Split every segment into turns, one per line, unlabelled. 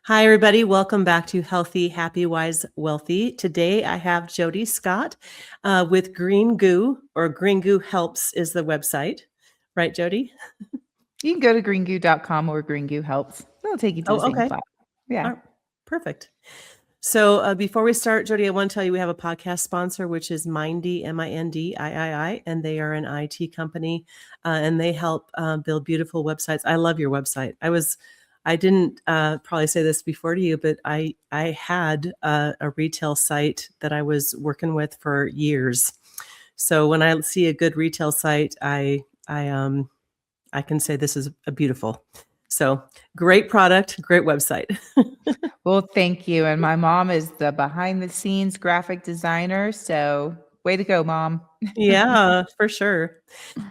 Hi, everybody. Welcome back to Healthy, Happy, Wise, Wealthy. Today I have Jodi Scott with Green Goo, or Green Goo Helps is the website. Right, Jodi?
You can go to greengoo.com or Greengoo Helps. It'll take you to the
Oh,
same
okay.
spot. Yeah.
Perfect. So before we start, Jodi, I want to tell you we have a podcast sponsor, which is Mindy, Mindii, and they are an IT company, and they help build beautiful websites. I love your website. I didn't probably say this before to you, but I had a retail site that I was working with for years. So when I see a good retail site, I can say this is a beautiful. So great product, great website.
Well, thank you. And my mom is the behind the scenes graphic designer. So way to go, mom.
Yeah, for sure.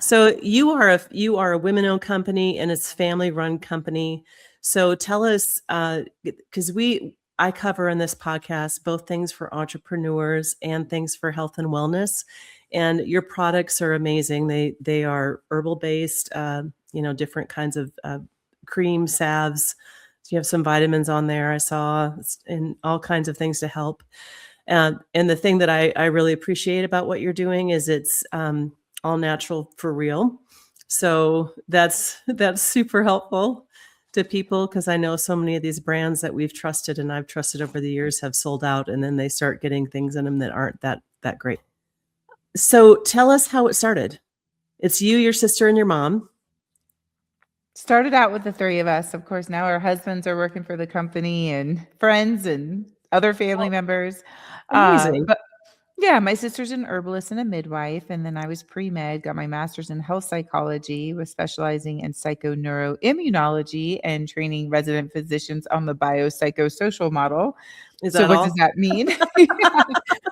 So you are a women-owned company and it's family-run company. So tell us, because I cover in this podcast both things for entrepreneurs and things for health and wellness, and your products are amazing. They are herbal based, different kinds of cream salves. You have some vitamins on there, I saw, and all kinds of things to help. And the thing that I really appreciate about what you're doing is it's all natural for real. So that's super helpful to people because I know so many of these brands that we've trusted and I've trusted over the years have sold out, and then they start getting things in them that aren't that great. So tell us how it started. It's you, your sister, and your mom.
Started out with the three of us. Of course, now our husbands are working for the company and friends and other family
Oh,
members.
amazing.
But yeah, my sister's an herbalist and a midwife. And then I was pre-med, got my master's in health psychology, was specializing in psychoneuroimmunology and training resident physicians on the biopsychosocial model.
Is
So
that
what does
all?
that mean?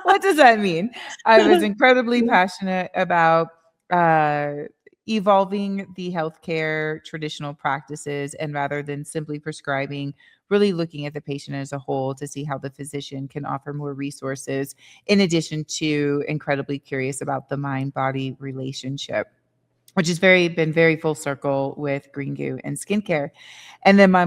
What does that mean? I was incredibly passionate about uh, evolving the healthcare traditional practices, and rather than simply prescribing, really looking at the patient as a whole to see how the physician can offer more resources, in addition to incredibly curious about the mind-body relationship, which has been very full circle with Green Goo and skincare. And then my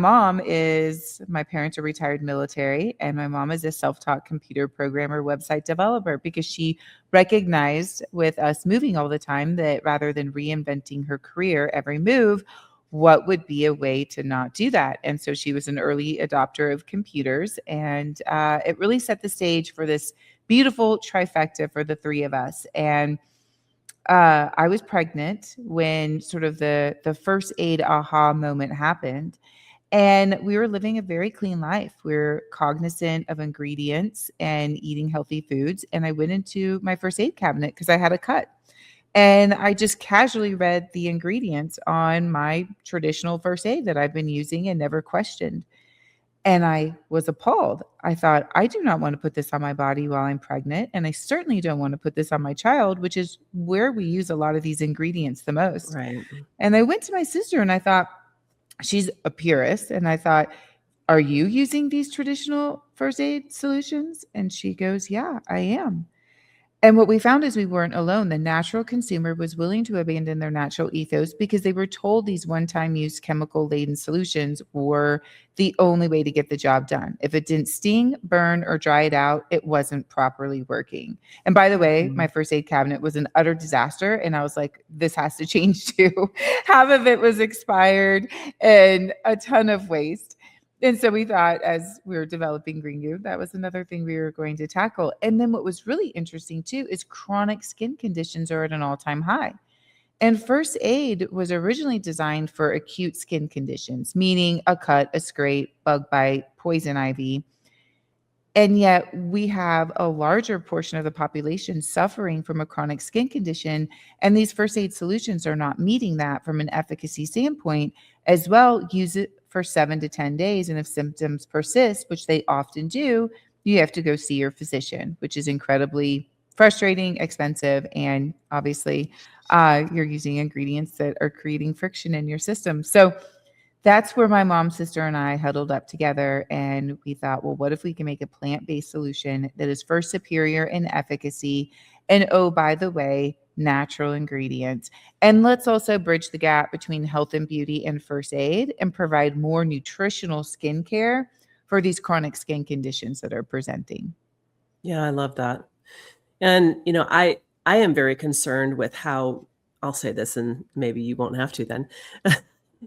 parents are retired military, and my mom is a self-taught computer programmer, website developer, because she recognized with us moving all the time that rather than reinventing her career every move, what would be a way to not do that? And so she was an early adopter of computers, and it really set the stage for this beautiful trifecta for the three of us. And I was pregnant when sort of the first aid aha moment happened. And we were living a very clean life. We're cognizant of ingredients and eating healthy foods. And I went into my first aid cabinet because I had a cut. And I just casually read the ingredients on my traditional first aid that I've been using and never questioned. And I was appalled. I thought, I do not want to put this on my body while I'm pregnant. And I certainly don't want to put this on my child, which is where we use a lot of these ingredients the most.
Right.
And I went to my sister and I thought, she's a purist. And I thought, are you using these traditional first aid solutions? And she goes, yeah, I am. And what we found is we weren't alone. The natural consumer was willing to abandon their natural ethos because they were told these one time use chemical laden solutions were the only way to get the job done. If it didn't sting, burn, or dry it out, it wasn't properly working. And by the way,
Mhm.
my first aid cabinet was an utter disaster. And I was like, this has to change too. Half of it was expired and a ton of waste. And so we thought, as we were developing Green Goo, that was another thing we were going to tackle. And then what was really interesting too is chronic skin conditions are at an all-time high. And first aid was originally designed for acute skin conditions, meaning a cut, a scrape, bug bite, poison ivy. And yet we have a larger portion of the population suffering from a chronic skin condition. And these first aid solutions are not meeting that from an efficacy standpoint. As well, use it for 7 to 10 days. And if symptoms persist, which they often do, you have to go see your physician, which is incredibly frustrating, expensive, and obviously you're using ingredients that are creating friction in your system. So that's where my mom, sister, and I huddled up together and we thought, well, what if we can make a plant-based solution that is first superior in efficacy and, oh, by the way, natural ingredients. And let's also bridge the gap between health and beauty and first aid and provide more nutritional skincare for these chronic skin conditions that are presenting.
Yeah, I love that. And, I am very concerned with how, I'll say this and maybe you won't have to then,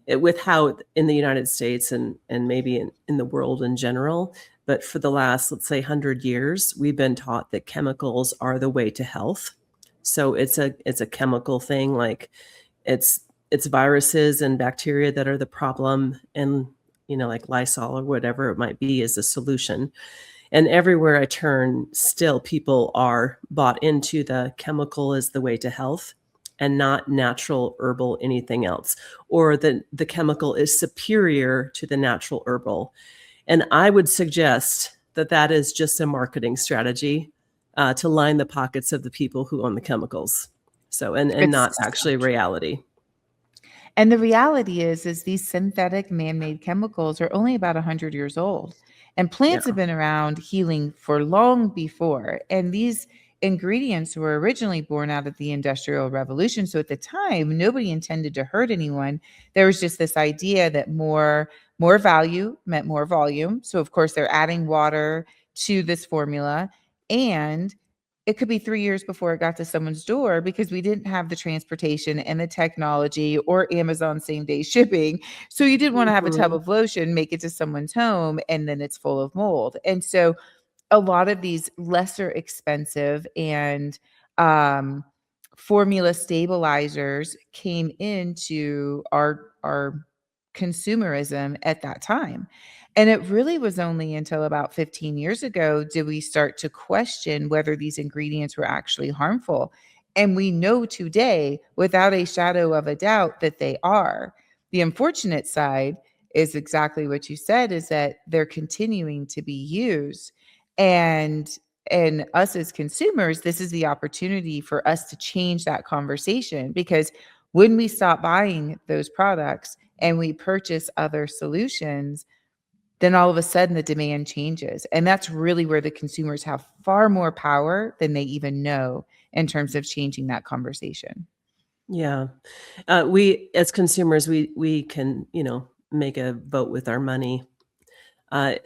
with how in the United States and maybe in the world in general, but for the last, let's say, 100 years, we've been taught that chemicals are the way to health. So it's a chemical thing, like it's viruses and bacteria that are the problem, and like Lysol or whatever it might be is a solution. And everywhere I turn, still people are bought into the chemical is the way to health and not natural herbal anything else, or the chemical is superior to the natural herbal. And I would suggest that that is just a marketing strategy to line the pockets of the people who own the chemicals. So, and
It's
not actually
so true.
reality.
And the reality is these synthetic man-made chemicals are only about 100 years old. And
Yeah.
plants have been around healing for long before. And these ingredients were originally born out of the Industrial Revolution. So at the time, nobody intended to hurt anyone. There was just this idea that more value meant more volume. So of course, they're adding water to this formula. And it could be 3 years before it got to someone's door because we didn't have the transportation and the technology or Amazon same day shipping. So you didn't want to have a tub
Mhm.
of lotion, make it to someone's home, and then it's full of mold. And so a lot of these lesser expensive and um, formula stabilizers came into our consumerism at that time. And it really was only until about 15 years ago did we start to question whether these ingredients were actually harmful. And we know today, without a shadow of a doubt, that they are. The unfortunate side is exactly what you said, is that they're continuing to be used. And us as consumers, this is the opportunity for us to change that conversation, because when we stop buying those products and we purchase other solutions, then all of a sudden the demand changes. And that's really where the consumers have far more power than they even know in terms of changing that conversation.
Yeah. We as consumers, we can, make a vote with our money.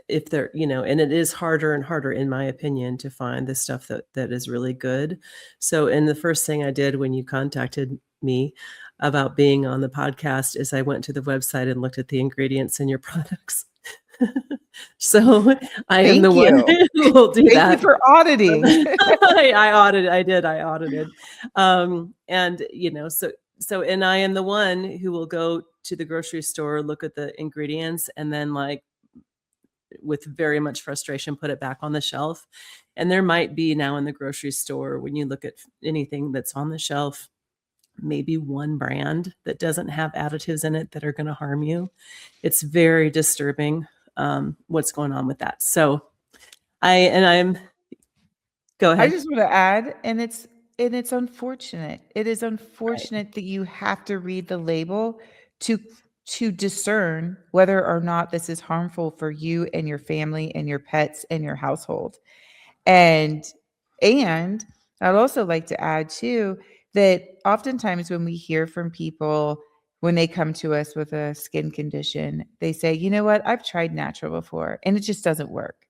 If they're, and it is harder and harder, in my opinion, to find the stuff that is really good. So, and the first thing I did when you contacted me about being on the podcast is I went to the website and looked at the ingredients in your products. So I am the
Thank
one
you.
who will do
Thank you
that.
for auditing.
I audited. And and I am the one who will go to the grocery store, look at the ingredients, and then like with very much frustration, put it back on the shelf. And there might be now in the grocery store, when you look at anything that's on the shelf, maybe one brand that doesn't have additives in it that are going to harm you. It's very disturbing what's going on with that. So I'm go
I
ahead.
just want to add, and it's unfortunate. It is
Right.
unfortunate that you have to read the label to discern whether or not this is harmful for you and your family and your pets and your household. And and I'd also like to add too that oftentimes when we hear from people when they come to us with a skin condition, they say, "You know what? I've tried natural before and it just doesn't work."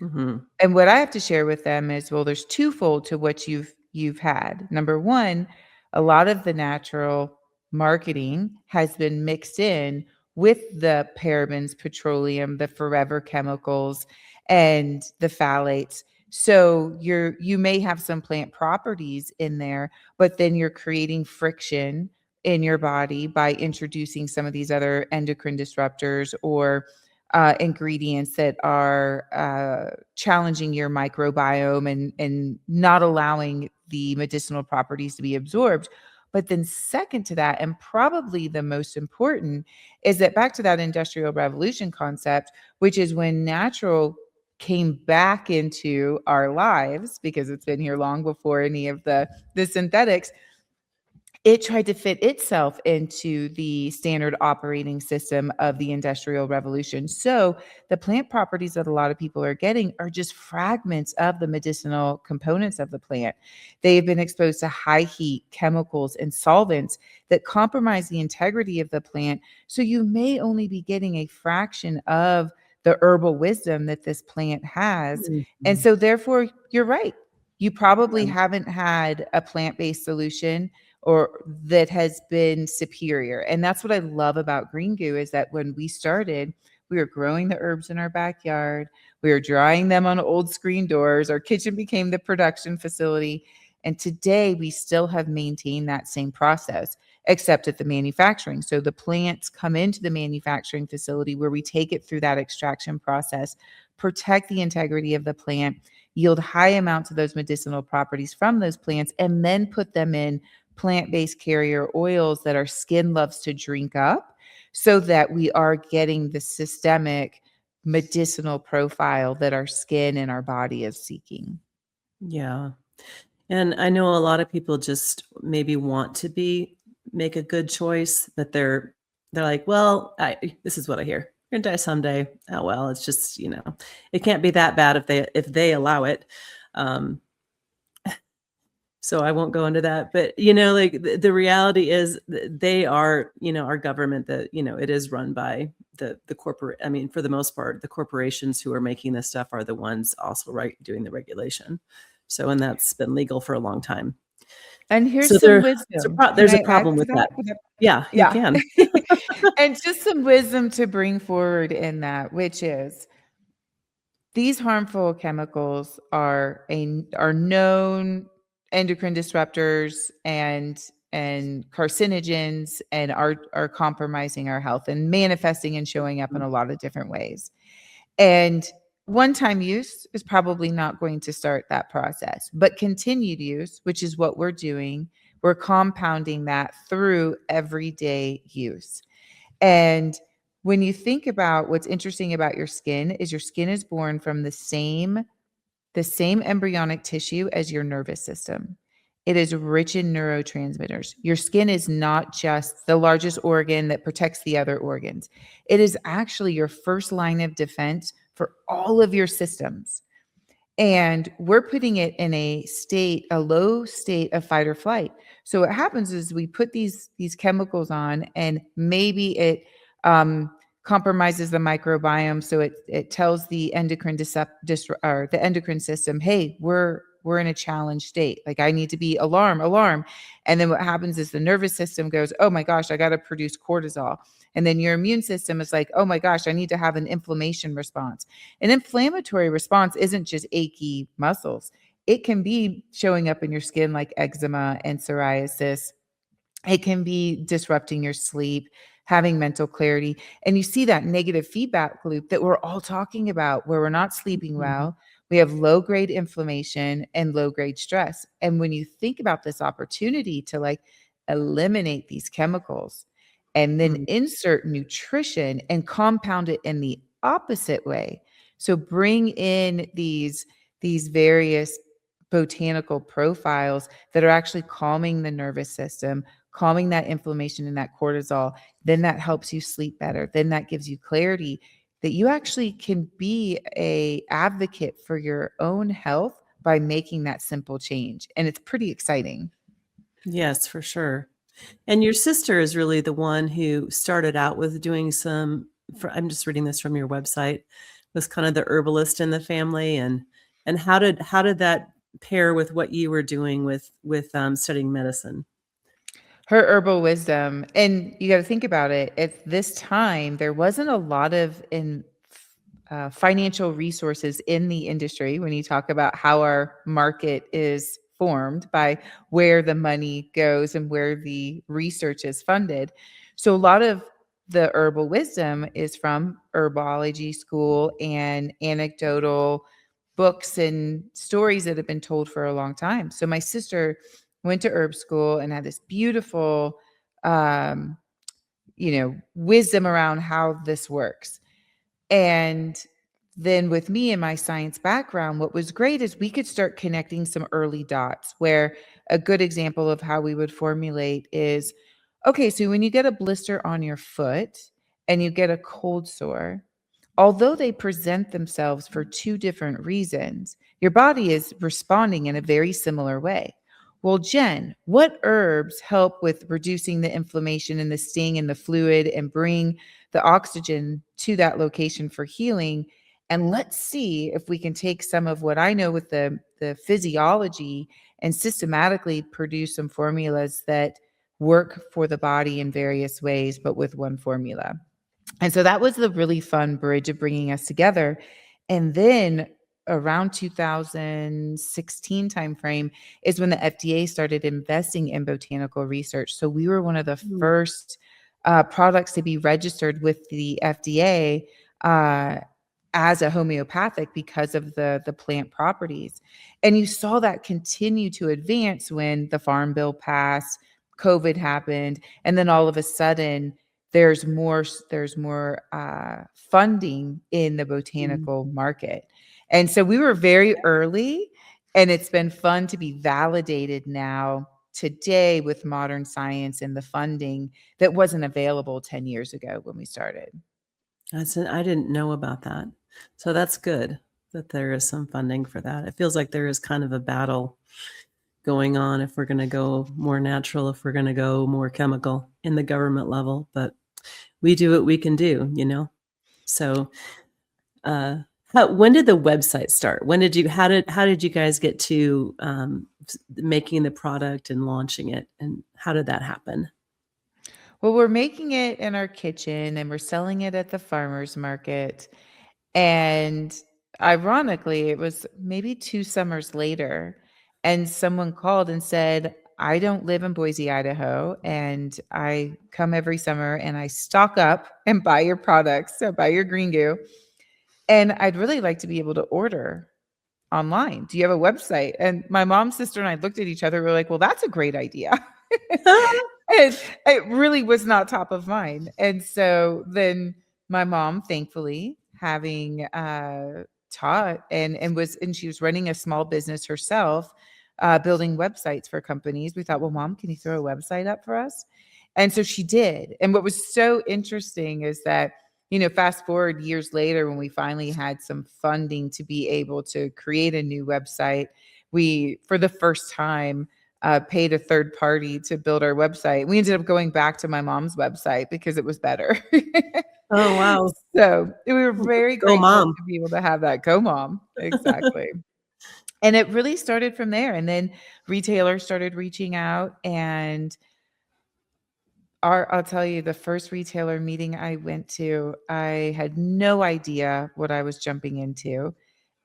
Mhm.
And what I have to share with them is, well, there's twofold to what you've had. Number one, a lot of the natural marketing has been mixed in with the parabens, petroleum, the forever chemicals, and the phthalates. So you may have some plant properties in there, but then you're creating friction in your body by introducing some of these other endocrine disruptors or ingredients that are challenging your microbiome and not allowing the medicinal properties to be absorbed. But then, second to that, and probably the most important, is that back to that industrial revolution concept, which is when natural came back into our lives, because it's been here long before any of the synthetics. It tried to fit itself into the standard operating system of the Industrial Revolution. So the plant properties that a lot of people are getting are just fragments of the medicinal components of the plant. They have been exposed to high heat, chemicals, and solvents that compromise the integrity of the plant. So you may only be getting a fraction of the herbal wisdom that this plant has. And
Mhm.
so therefore, you're right. You probably
Yeah.
haven't had a plant-based solution or that has been superior. And that's what I love about Green Goo is that when we started, we were growing the herbs in our backyard. We were drying them on old screen doors. Our kitchen became the production facility. And today we still have maintained that same process, except at the manufacturing. So the plants come into the manufacturing facility where we take it through that extraction process, protect the integrity of the plant, yield high amounts of those medicinal properties from those plants, and then put them in plant-based carrier oils that our skin loves to drink up so that we are getting the systemic medicinal profile that our skin and our body is seeking.
Yeah. And I know a lot of people just maybe want to make a good choice, but they're like, well, this is what I hear. You're gonna die someday. Oh well, it's just, it can't be that bad if they allow it. Um, so I won't go into that. But like the reality is they are, our government that, it is run by the corporate. I mean, for the most part, the corporations who are making this stuff are the ones also doing the regulation. So, and that's been legal for a long time.
And here's
So
some wisdom. Can
there's a
I add
problem
to
with that.
that?
Yeah, you
Yeah.
can.
And just some wisdom to bring forward in that, which is these harmful chemicals are known endocrine disruptors and carcinogens and are compromising our health and manifesting and showing up in a lot of different ways. And one-time use is probably not going to start that process, but continued use, which is what we're doing, we're compounding that through everyday use. And when you think about what's interesting about your skin is your skin is born from the same embryonic tissue as your nervous system. It is rich in neurotransmitters. Your skin is not just the largest organ that protects the other organs. It is actually your first line of defense for all of your systems. And we're putting it in a low state of fight or flight. So what happens is we put these chemicals on, and maybe it compromises the microbiome. So it tells the or the endocrine system, hey, we're in a challenged state. Like I need to be alarm. And then what happens is the nervous system goes, oh my gosh, I got to produce cortisol. And then your immune system is like, oh my gosh, I need to have an inflammation response. An inflammatory response isn't just achy muscles. It can be showing up in your skin like eczema and psoriasis. It can be disrupting your sleep, having mental clarity. And you see that negative feedback loop that we're all talking about where we're not sleeping
Mhm.
well. We have low grade inflammation and low grade stress. And when you think about this opportunity to like eliminate these chemicals and then
Mm.
insert nutrition and compound it in the opposite way. So bring in these various botanical profiles that are actually calming the nervous system, calming that inflammation and that cortisol, then that helps you sleep better. Then that gives you clarity that you actually can be a advocate for your own health by making that simple change. And it's pretty exciting.
Yes, for sure. And your sister is really the one who started out with doing I'm just reading this from your website, was kind of the herbalist in the family, and how did that pair with what you were doing with studying medicine?
Her herbal wisdom. And you got to think about it. At this time, there wasn't a lot of financial resources in the industry when you talk about how our market is formed by where the money goes and where the research is funded. So a lot of the herbal wisdom is from herbology school and anecdotal books and stories that have been told for a long time. So my sister went to herb school and had this beautiful um, wisdom around how this works. And then with me and my science background, what was great is we could start connecting some early dots where a good example of how we would formulate is, okay, so when you get a blister on your foot and you get a cold sore, although they present themselves for two different reasons, your body is responding in a very similar way. Well, Jen, what herbs help with reducing the inflammation and the sting and the fluid and bring the oxygen to that location for healing. And let's see if we can take some of what I know with the physiology and systematically produce some formulas that work for the body in various ways, but with one formula. And so that was the really fun bridge of bringing us together. And then around 2016 timeframe is when the FDA started investing in botanical research. So we were one of the first products to be registered with the FDA as a homeopathic because of the plant properties. And you saw that continue to advance when the Farm Bill passed, COVID happened, and then all of a sudden there's more funding in the botanical market. And so we were very early, and it's been fun to be validated now today with modern science and the funding that wasn't available 10 years ago when we started.
I didn't know about that. So that's good that there is some funding for that. It feels like there is kind of a battle going on if we're going to go more natural, if we're going to go more chemical in the government level, but we do what we can do, you know? So, when did the website start? How did you guys get to making the product and launching it? And how did that happen?
Well, we're making it in our kitchen and we're selling it at the farmer's market. And ironically, it was maybe 2 summers later, and someone called and said, I don't live in Boise, Idaho, and I come every summer and I stock up and buy your products, so buy your green goo. And I'd really like to be able to order online. Do you have a website? And my mom, sister, and I looked at each other. We were like, well, that's a great idea. And it really was not top of mind. And so then my mom, thankfully, having taught and she was running a small business herself, building websites for companies. We thought, well, Mom, can you throw a website up for us? And so she did. And what was so interesting is that, fast forward years later, when we finally had some funding to be able to create a new website, we, for the first time, paid a third party to build our website. We ended up going back to my mom's website because it was better.
Oh, wow.
So we were very
Go
grateful
mom.
to be able to have that. Go mom. Exactly. And it really started from there. And then retailers started reaching out, and I'll tell you, the first retailer meeting I went to, I had no idea what I was jumping into.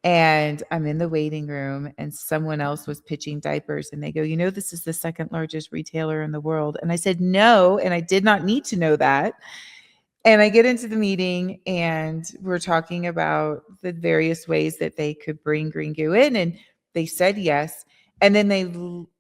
And I'm in the waiting room and someone else was pitching diapers, and they go, this is the second largest retailer in the world. And I said, no. And I did not need to know that. And I get into the meeting and we're talking about the various ways that they could bring green goo in. And they said yes. And then they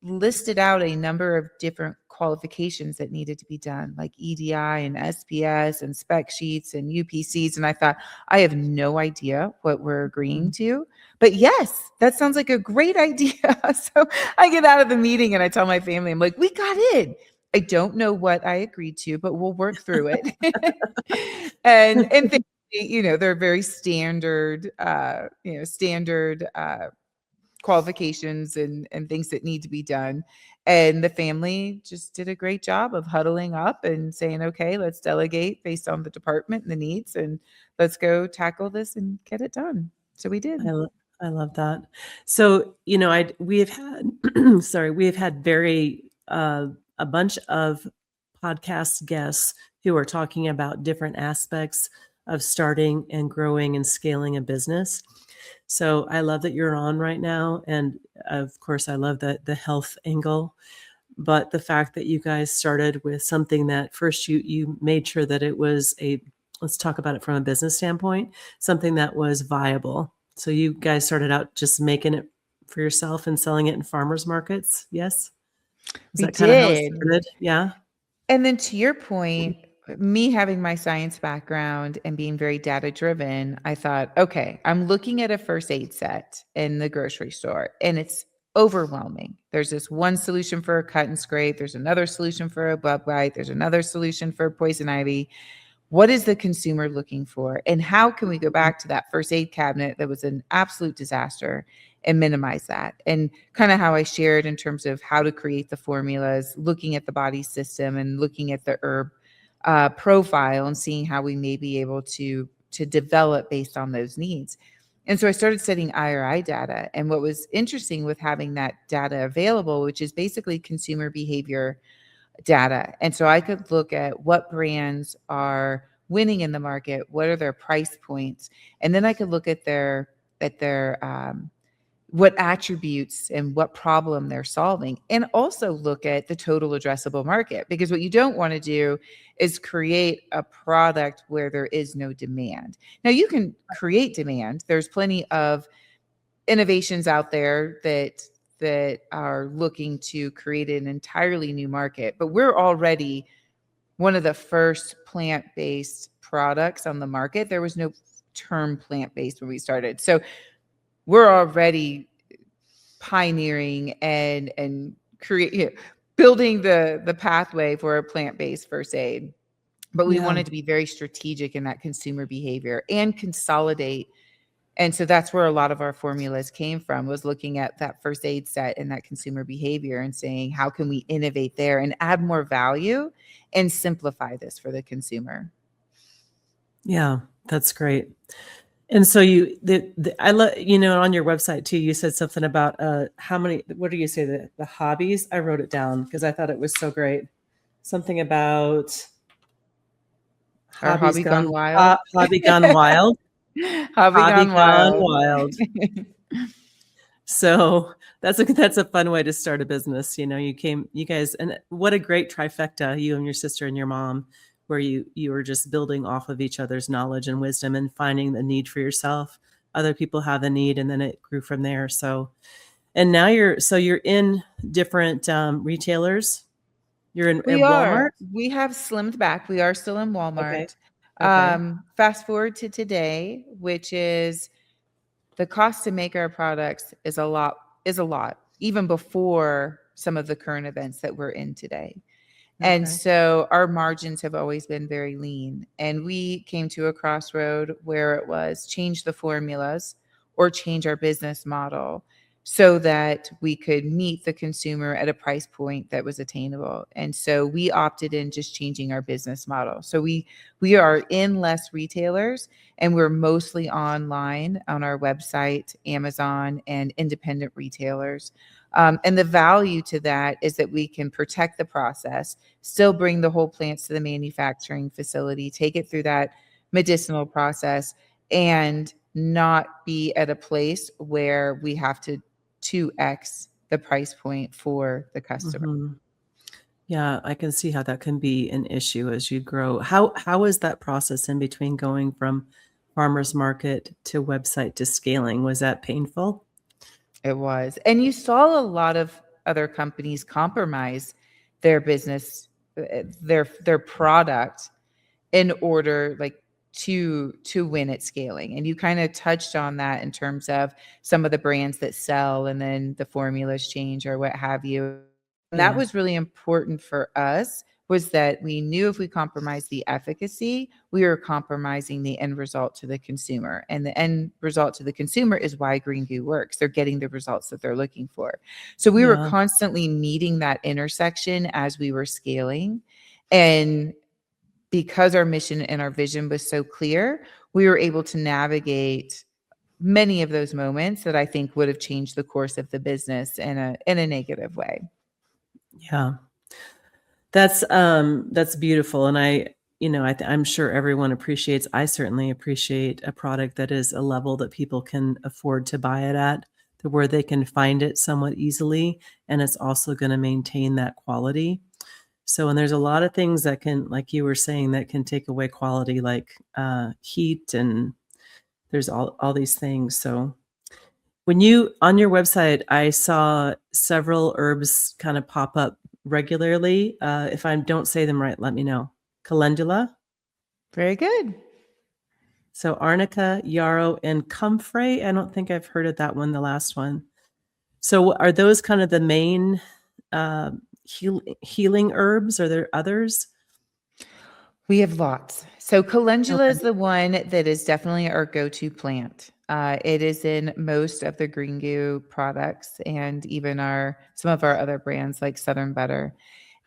listed out a number of different qualifications that needed to be done, like EDI and SPS and spec sheets and UPCs. And I thought, I have no idea what we're agreeing to. But yes, that sounds like a great idea. So I get out of the meeting and I tell my family, I'm like, we got in. I don't know what I agreed to, but we'll work through it. and they're very standard, qualifications and things that need to be done. And the family just did a great job of huddling up and saying, okay, let's delegate based on the department and the needs, and let's go tackle this and get it done. So we did.
I love that. So, we have had, we have had a bunch of podcast guests who are talking about different aspects of starting and growing and scaling a business. So I love that you're on right now. And of course, I love the health angle, but the fact that you guys started with something that first you made sure that it was let's talk about it from a business standpoint, something that was viable. So you guys started out just making it for yourself and selling it in farmers markets. Yes. Is
We
that kind of how it
did.
started? Yeah.
And then to your point, me having my science background and being very data driven, I thought, okay, I'm looking at a first aid set in the grocery store and it's overwhelming. There's this one solution for a cut and scrape. There's another solution for a bug bite. There's another solution for poison ivy. What is the consumer looking for? And how can we go back to that first aid cabinet that was an absolute disaster and minimize that? And kind of how I shared in terms of how to create the formulas, looking at the body system and looking at the herb profile and seeing how we may be able to develop based on those needs. And so I started studying IRI data. And what was interesting with having that data available, which is basically consumer behavior data. And so I could look at what brands are winning in the market, what are their price points, and then I could look at their what attributes and what problem they're solving, and also look at the total addressable market. Because what you don't want to do is create a product where there is no demand. Now, you can create demand. There's plenty of innovations out there that are looking to create an entirely new market, but we're already one of the first plant-based products on the market. There was no term plant-based when we started. So we're already pioneering and building the pathway for a plant-based first aid. But we wanted to be very strategic in that consumer behavior and consolidate. And so that's where a lot of our formulas came from, was looking at that first aid set and that consumer behavior and saying, how can we innovate there and add more value and simplify this for the consumer?
Yeah, that's great. And so I love, on your website too, you said something about how many, what do you say, the hobbies? I wrote it down because I thought it was so great. Something about
Our
hobby gone
wild.
hobby gone wild.
Hobby gone wild.
So that's a fun way to start a business. You guys, and what a great trifecta, you and your sister and your mom, where you were just building off of each other's knowledge and wisdom and finding the need for yourself. Other people have a need, and then it grew from there. So, and now you're in different retailers. You're in Walmart.
We have slimmed back. We are still in Walmart.
Okay.
Fast forward to today, which is the cost to make our products is a lot, even before some of the current events that we're in today. Okay. And so our margins have always been very lean. And we came to a crossroad where it was change the formulas or change our business model so that we could meet the consumer at a price point that was attainable. And so we opted in just changing our business model. So we are in less retailers, and we're mostly online on our website, Amazon, and independent retailers. And the value to that is that we can protect the process, still bring the whole plants to the manufacturing facility, take it through that medicinal process, and not be at a place where we have to 2x the price point for the customer.
Mm-hmm. Yeah, I can see how that can be an issue as you grow. How is that process in between going from farmer's market to website to scaling? Was that painful?
It was. And you saw a lot of other companies compromise their business, their product in order to win at scaling. And you kind of touched on that in terms of some of the brands that sell and then the formulas change or what have you. And that was really important for us, was that we knew if we compromised the efficacy, we were compromising the end result to the consumer. And the end result to the consumer is why Green Goo works. They're getting the results that they're looking for. So we were constantly meeting that intersection as we were scaling. And because our mission and our vision was so clear, we were able to navigate many of those moments that I think would have changed the course of the business in a negative way.
Yeah. That's beautiful. And I'm sure everyone appreciates, I certainly appreciate a product that is a level that people can afford to buy it at, to where they can find it somewhat easily. And it's also going to maintain that quality. So, and there's a lot of things that can, like you were saying, that can take away quality, like heat, and there's all these things. So on your website, I saw several herbs kind of pop up regularly. If I don't say them right, let me know. Calendula.
Very good.
So arnica, yarrow, and comfrey. I don't think I've heard of that one, the last one. So are those kind of the main healing herbs? Are there others?
We have lots. So calendula is the one that is definitely our go-to plant. It is in most of the Green Goo products and even some of our other brands like Southern Butter.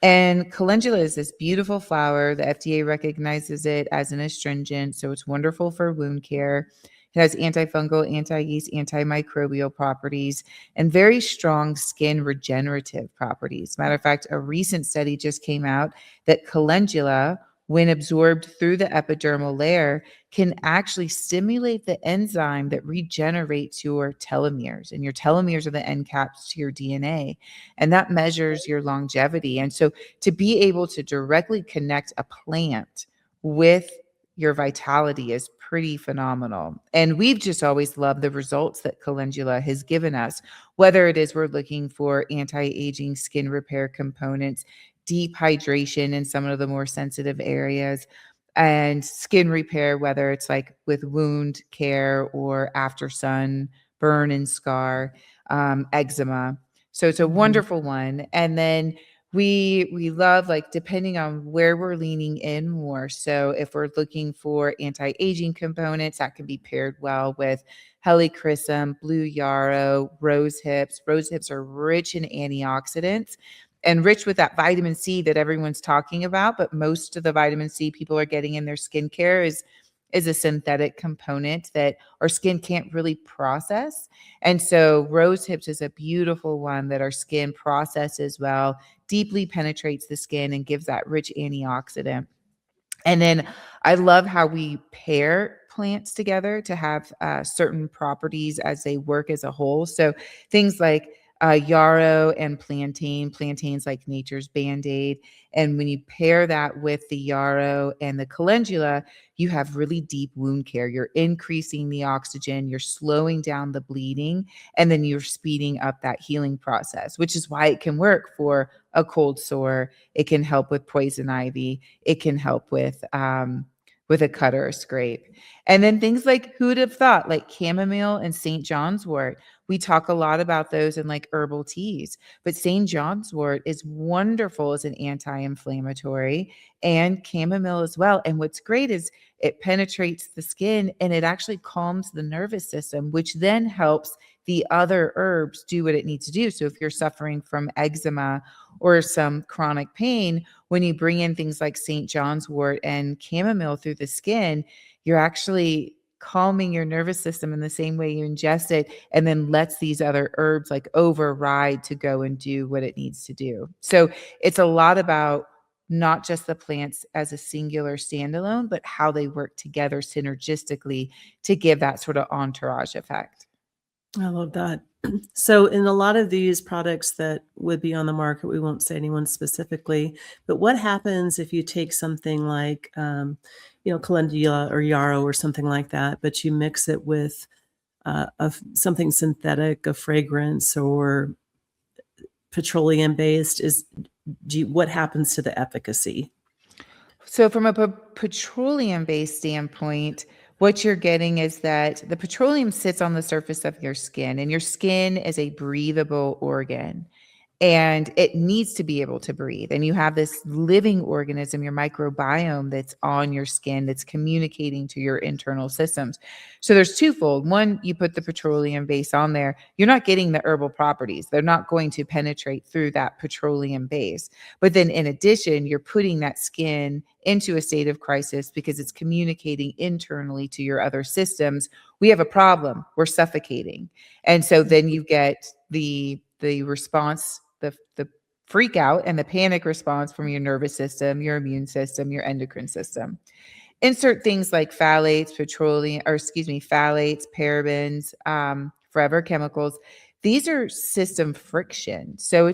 And calendula is this beautiful flower. The FDA recognizes it as an astringent, so it's wonderful for wound care. It has antifungal, anti-yeast, antimicrobial properties, and very strong skin regenerative properties. Matter of fact, a recent study just came out that calendula, when absorbed through the epidermal layer, can actually stimulate the enzyme that regenerates your telomeres. And your telomeres are the end caps to your DNA, and that measures your longevity. And so to be able to directly connect a plant with your vitality is pretty phenomenal. And we've just always loved the results that calendula has given us, whether it is we're looking for anti-aging skin repair components, deep hydration in some of the more sensitive areas, and skin repair, whether it's like with wound care or after sun burn and scar, eczema. So it's a
Mhm.
wonderful one. And then we love, like, depending on where we're leaning in more. So if we're looking for anti-aging components, that can be paired well with helichrysum, blue yarrow, rose hips. Rose hips are rich in antioxidants and rich with that vitamin C that everyone's talking about, but most of the vitamin C people are getting in their skincare is a synthetic component that our skin can't really process. And so rose hips is a beautiful one that our skin processes well, deeply penetrates the skin and gives that rich antioxidant. And then I love how we pair plants together to have certain properties as they work as a whole. So things like yarrow and plantain. Plantain's like nature's band-aid. And when you pair that with the yarrow and the calendula, you have really deep wound care. You're increasing the oxygen, you're slowing down the bleeding, and then you're speeding up that healing process, which is why it can work for a cold sore. It can help with poison ivy. It can help with a cut or a scrape. And then things like, who'd have thought, like chamomile and St. John's wort. We talk a lot about those in like herbal teas, but St. John's wort is wonderful as an anti-inflammatory, and chamomile as well. And what's great is it penetrates the skin and it actually calms the nervous system, which then helps the other herbs do what it needs to do. So if you're suffering from eczema or some chronic pain, when you bring in things like St. John's wort and chamomile through the skin, you're actually calming your nervous system in the same way you ingest it, and then lets these other herbs like override to go and do what it needs to do. So it's a lot about not just the plants as a singular standalone, but how they work together synergistically to give that sort of entourage effect.
I love that. So, in a lot of these products that would be on the market, we won't say anyone specifically, but what happens if you take something like, calendula or yarrow or something like that, but you mix it with something synthetic, a fragrance or petroleum based? What happens to the efficacy?
So from a petroleum-based standpoint, what you're getting is that the petroleum sits on the surface of your skin, and your skin is a breathable organ, and it needs to be able to breathe. And you have this living organism, your microbiome, that's on your skin, that's communicating to your internal systems. So there's twofold. One, you put the petroleum base on there, you're not getting the herbal properties. They're not going to penetrate through that petroleum base. But then in addition, you're putting that skin into a state of crisis because it's communicating internally to your other systems. We have a problem. We're suffocating. And so then you get the response, the freak out and the panic response from your nervous system, your immune system, your endocrine system. Insert things like phthalates, parabens, forever chemicals. These are system friction. So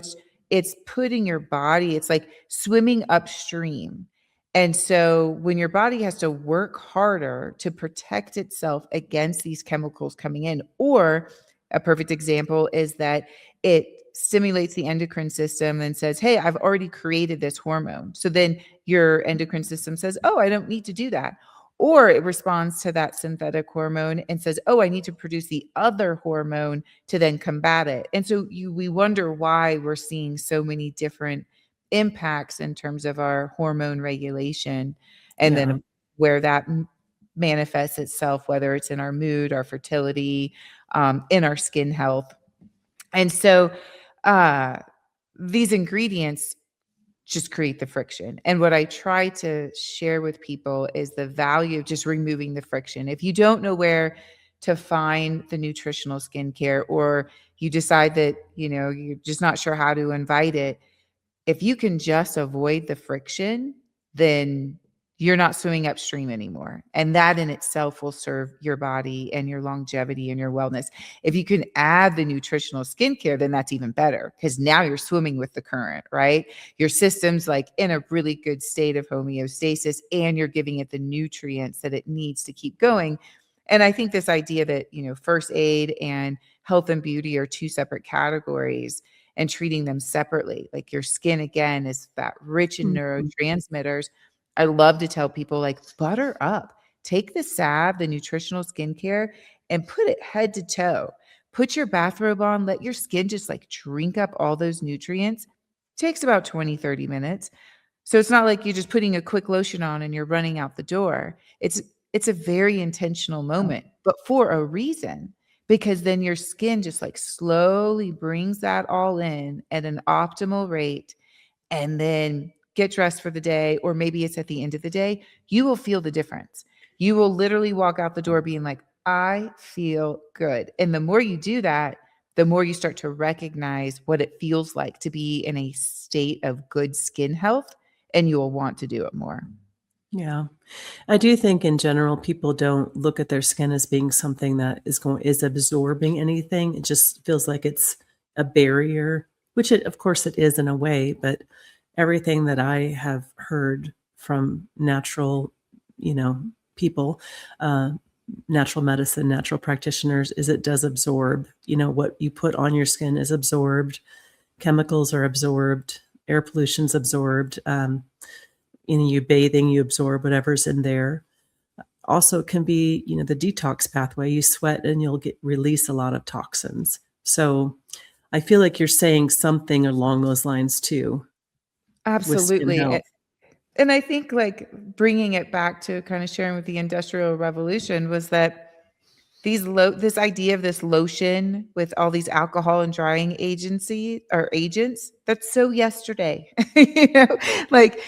it's putting your body, it's like swimming upstream. And so when your body has to work harder to protect itself against these chemicals coming in, or a perfect example is that it stimulates the endocrine system and says, hey, I've already created this hormone. So then your endocrine system says, oh, I don't need to do that. Or it responds to that synthetic hormone and says, oh, I need to produce the other hormone to then combat it. And so we wonder why we're seeing so many different impacts in terms of our hormone regulation, and
Yeah.
then where that manifests itself, whether it's in our mood, our fertility, in our skin health. And so uh, these ingredients just create the friction. And what I try to share with people is the value of just removing the friction. If you don't know where to find the nutritional skincare, or you decide that, you're just not sure how to invite it, if you can just avoid the friction, then you're not swimming upstream anymore. And that in itself will serve your body and your longevity and your wellness. If you can add the nutritional skincare, then that's even better, because now you're swimming with the current, right? Your system's like in a really good state of homeostasis, and you're giving it the nutrients that it needs to keep going. And I think this idea that, first aid and health and beauty are two separate categories, and treating them separately. Like your skin, again, is that rich in
Mhm.
neurotransmitters. I love to tell people, like, butter up. Take the salve, the nutritional skincare, and put it head to toe. Put your bathrobe on, let your skin just like drink up all those nutrients. Takes about 20, 30 minutes. So it's not like you're just putting a quick lotion on and you're running out the door. It's a very intentional moment, but for a reason, because then your skin just like slowly brings that all in at an optimal rate, and then get dressed for the day, or maybe it's at the end of the day. You will feel the difference. You will literally walk out the door being like, I feel good. And the more you do that, the more you start to recognize what it feels like to be in a state of good skin health, and you will want to do it more.
Yeah. I do think in general, people don't look at their skin as being something that is absorbing anything. It just feels like it's a barrier, which of course it is in a way, but everything that I have heard from natural, you know, people, uh, natural medicine, natural practitioners, is it does absorb. What you put on your skin is absorbed, chemicals are absorbed, air pollution's absorbed. You bathing, you absorb whatever's in there. Also, it can be, the detox pathway. You sweat and you'll release a lot of toxins. So I feel like you're saying something along those lines too with skin
Absolutely.
health.
And I think, like, bringing it back to kind of sharing with the Industrial Revolution, was that this idea of this lotion with all these alcohol and drying agency or agents, that's so yesterday. Like,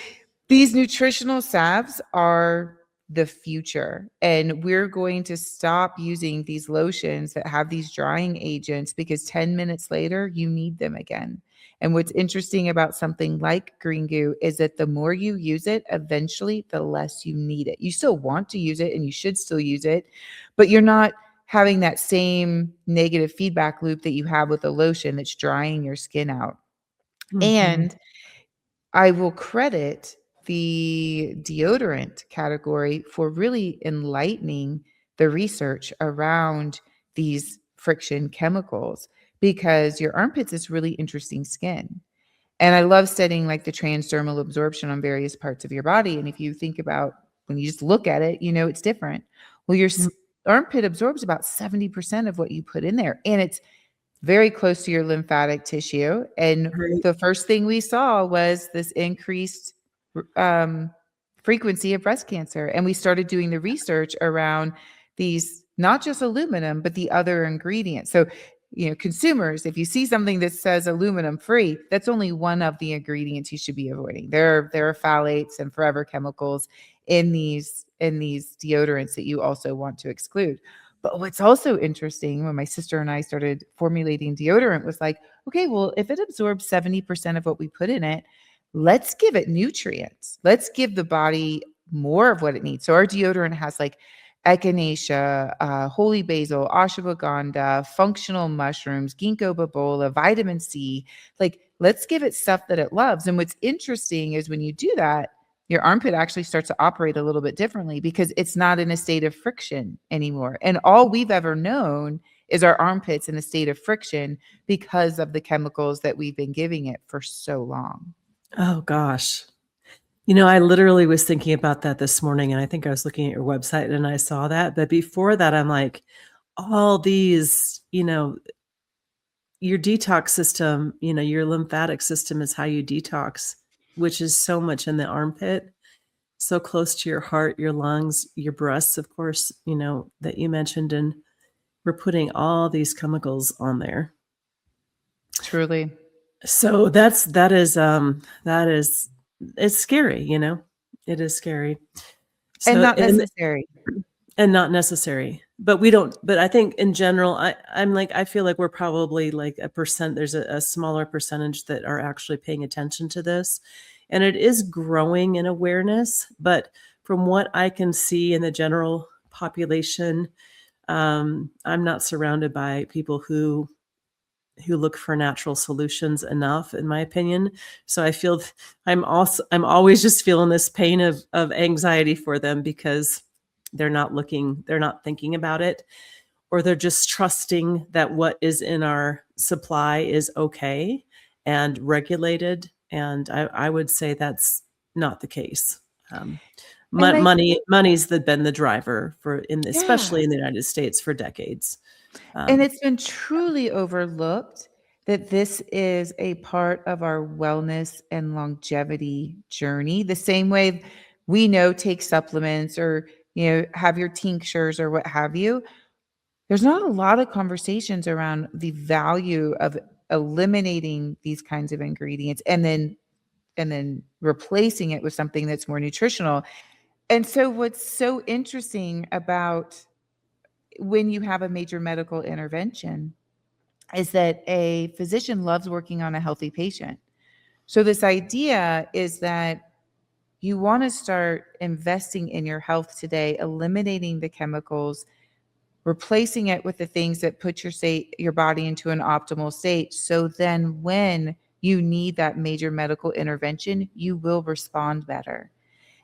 these nutritional salves are the future, and we're going to stop using these lotions that have these drying agents, because 10 minutes later you need them again. And what's interesting about something like green goo is that the more you use it, eventually the less you need it. You still want to use it, and you should still use it, but you're not having that same negative feedback loop that you have with a lotion that's drying your skin out.
Mhm.
And I will credit the deodorant category for really enlightening the research around these friction chemicals, because your armpits is really interesting skin. And I love studying like the transdermal absorption on various parts of your body. And if you think about, when you just look at it, it's different. Well, your
Mm,
armpit absorbs about 70% of what you put in there. And it's very close to your lymphatic tissue. And
right.
the first thing we saw was this increased um, frequency of breast cancer. And we started doing the research around these, not just aluminum, but the other ingredients. So, consumers, if you see something that says aluminum free, that's only one of the ingredients you should be avoiding. There are phthalates and forever chemicals in these deodorants that you also want to exclude. But what's also interesting, when my sister and I started formulating deodorant, was like, okay, well, if it absorbs 70% of what we put in it, let's give it nutrients. Let's give the body more of what it needs. So our deodorant has like echinacea, holy basil, ashwagandha, functional mushrooms, ginkgo biloba, vitamin C. Like, let's give it stuff that it loves. And what's interesting is, when you do that, your armpit actually starts to operate a little bit differently, because it's not in a state of friction anymore. And all we've ever known is our armpits in a state of friction, because of the chemicals that we've been giving it for so long.
Oh gosh. I literally was thinking about that this morning, and I think I was looking at your website and I saw that. But before that, I'm like, all these, your detox system, your lymphatic system is how you detox, which is so much in the armpit, so close to your heart, your lungs, your breasts, of course, that you mentioned. And we're putting all these chemicals on there.
Truly.
So that is it's scary, you know? It is scary.
And
So
not necessary.
and not necessary. But we don't but I think in general, I'm like, I feel like we're probably like there's a smaller percentage that are actually paying attention to this. And it is growing in awareness, but from what I can see in the general population, I'm not surrounded by people who look for natural solutions enough, in my opinion. So I feel I'm always just feeling this pain of anxiety for them because they're not thinking about it, or they're just trusting that what is in our supply is okay and regulated. And I would say that's not the case. Um,
And I
money's been the driver
Yeah.
especially in the United States for decades.
And
Um,
it's been truly overlooked that this is a part of our wellness and longevity journey. The same way we know take supplements or, have your tinctures or what have you. There's not a lot of conversations around the value of eliminating these kinds of ingredients and then replacing it with something that's more nutritional. And so what's so interesting about when you have a major medical intervention is that a physician loves working on a healthy patient. So this idea is that you want to start investing in your health today, eliminating the chemicals, replacing it with the things that put your body into an optimal state. So then when you need that major medical intervention, you will respond better.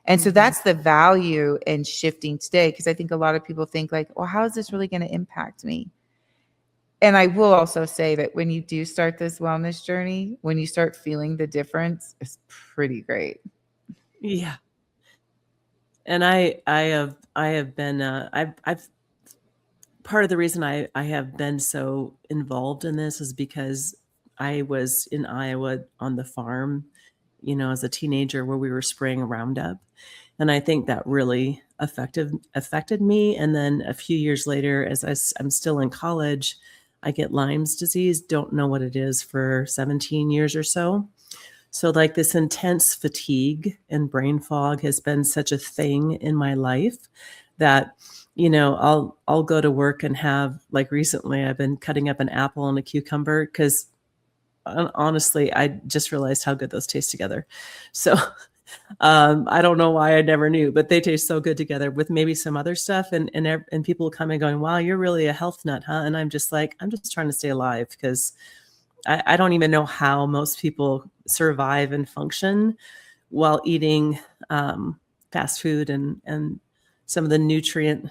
And so
mhm.
that's the value in shifting today. Because I think a lot of people think like, well, how is this really going to impact me? And I will also say that when you do start this wellness journey, when you start feeling the difference, it's pretty great.
Yeah. And I have been I've part of the reason I have been so involved in this is because I was in Iowa on the farm, as a teenager where we were spraying Roundup. And I think that really affected me. And then a few years later, I'm still in college, I get Lyme's disease, don't know what it is for 17 years or so. So, like, this intense fatigue and brain fog has been such a thing in my life that, I'll go to work and have, like, recently I've been cutting up an apple and a cucumber because honestly, I just realized how good those taste together. So, I don't know why I never knew, but they taste so good together with maybe some other stuff. And people come and going, "Wow, you're really a health nut, huh?" And I'm just like, I'm just trying to stay alive because I don't even know how most people survive and function while eating fast food and some of the nutrient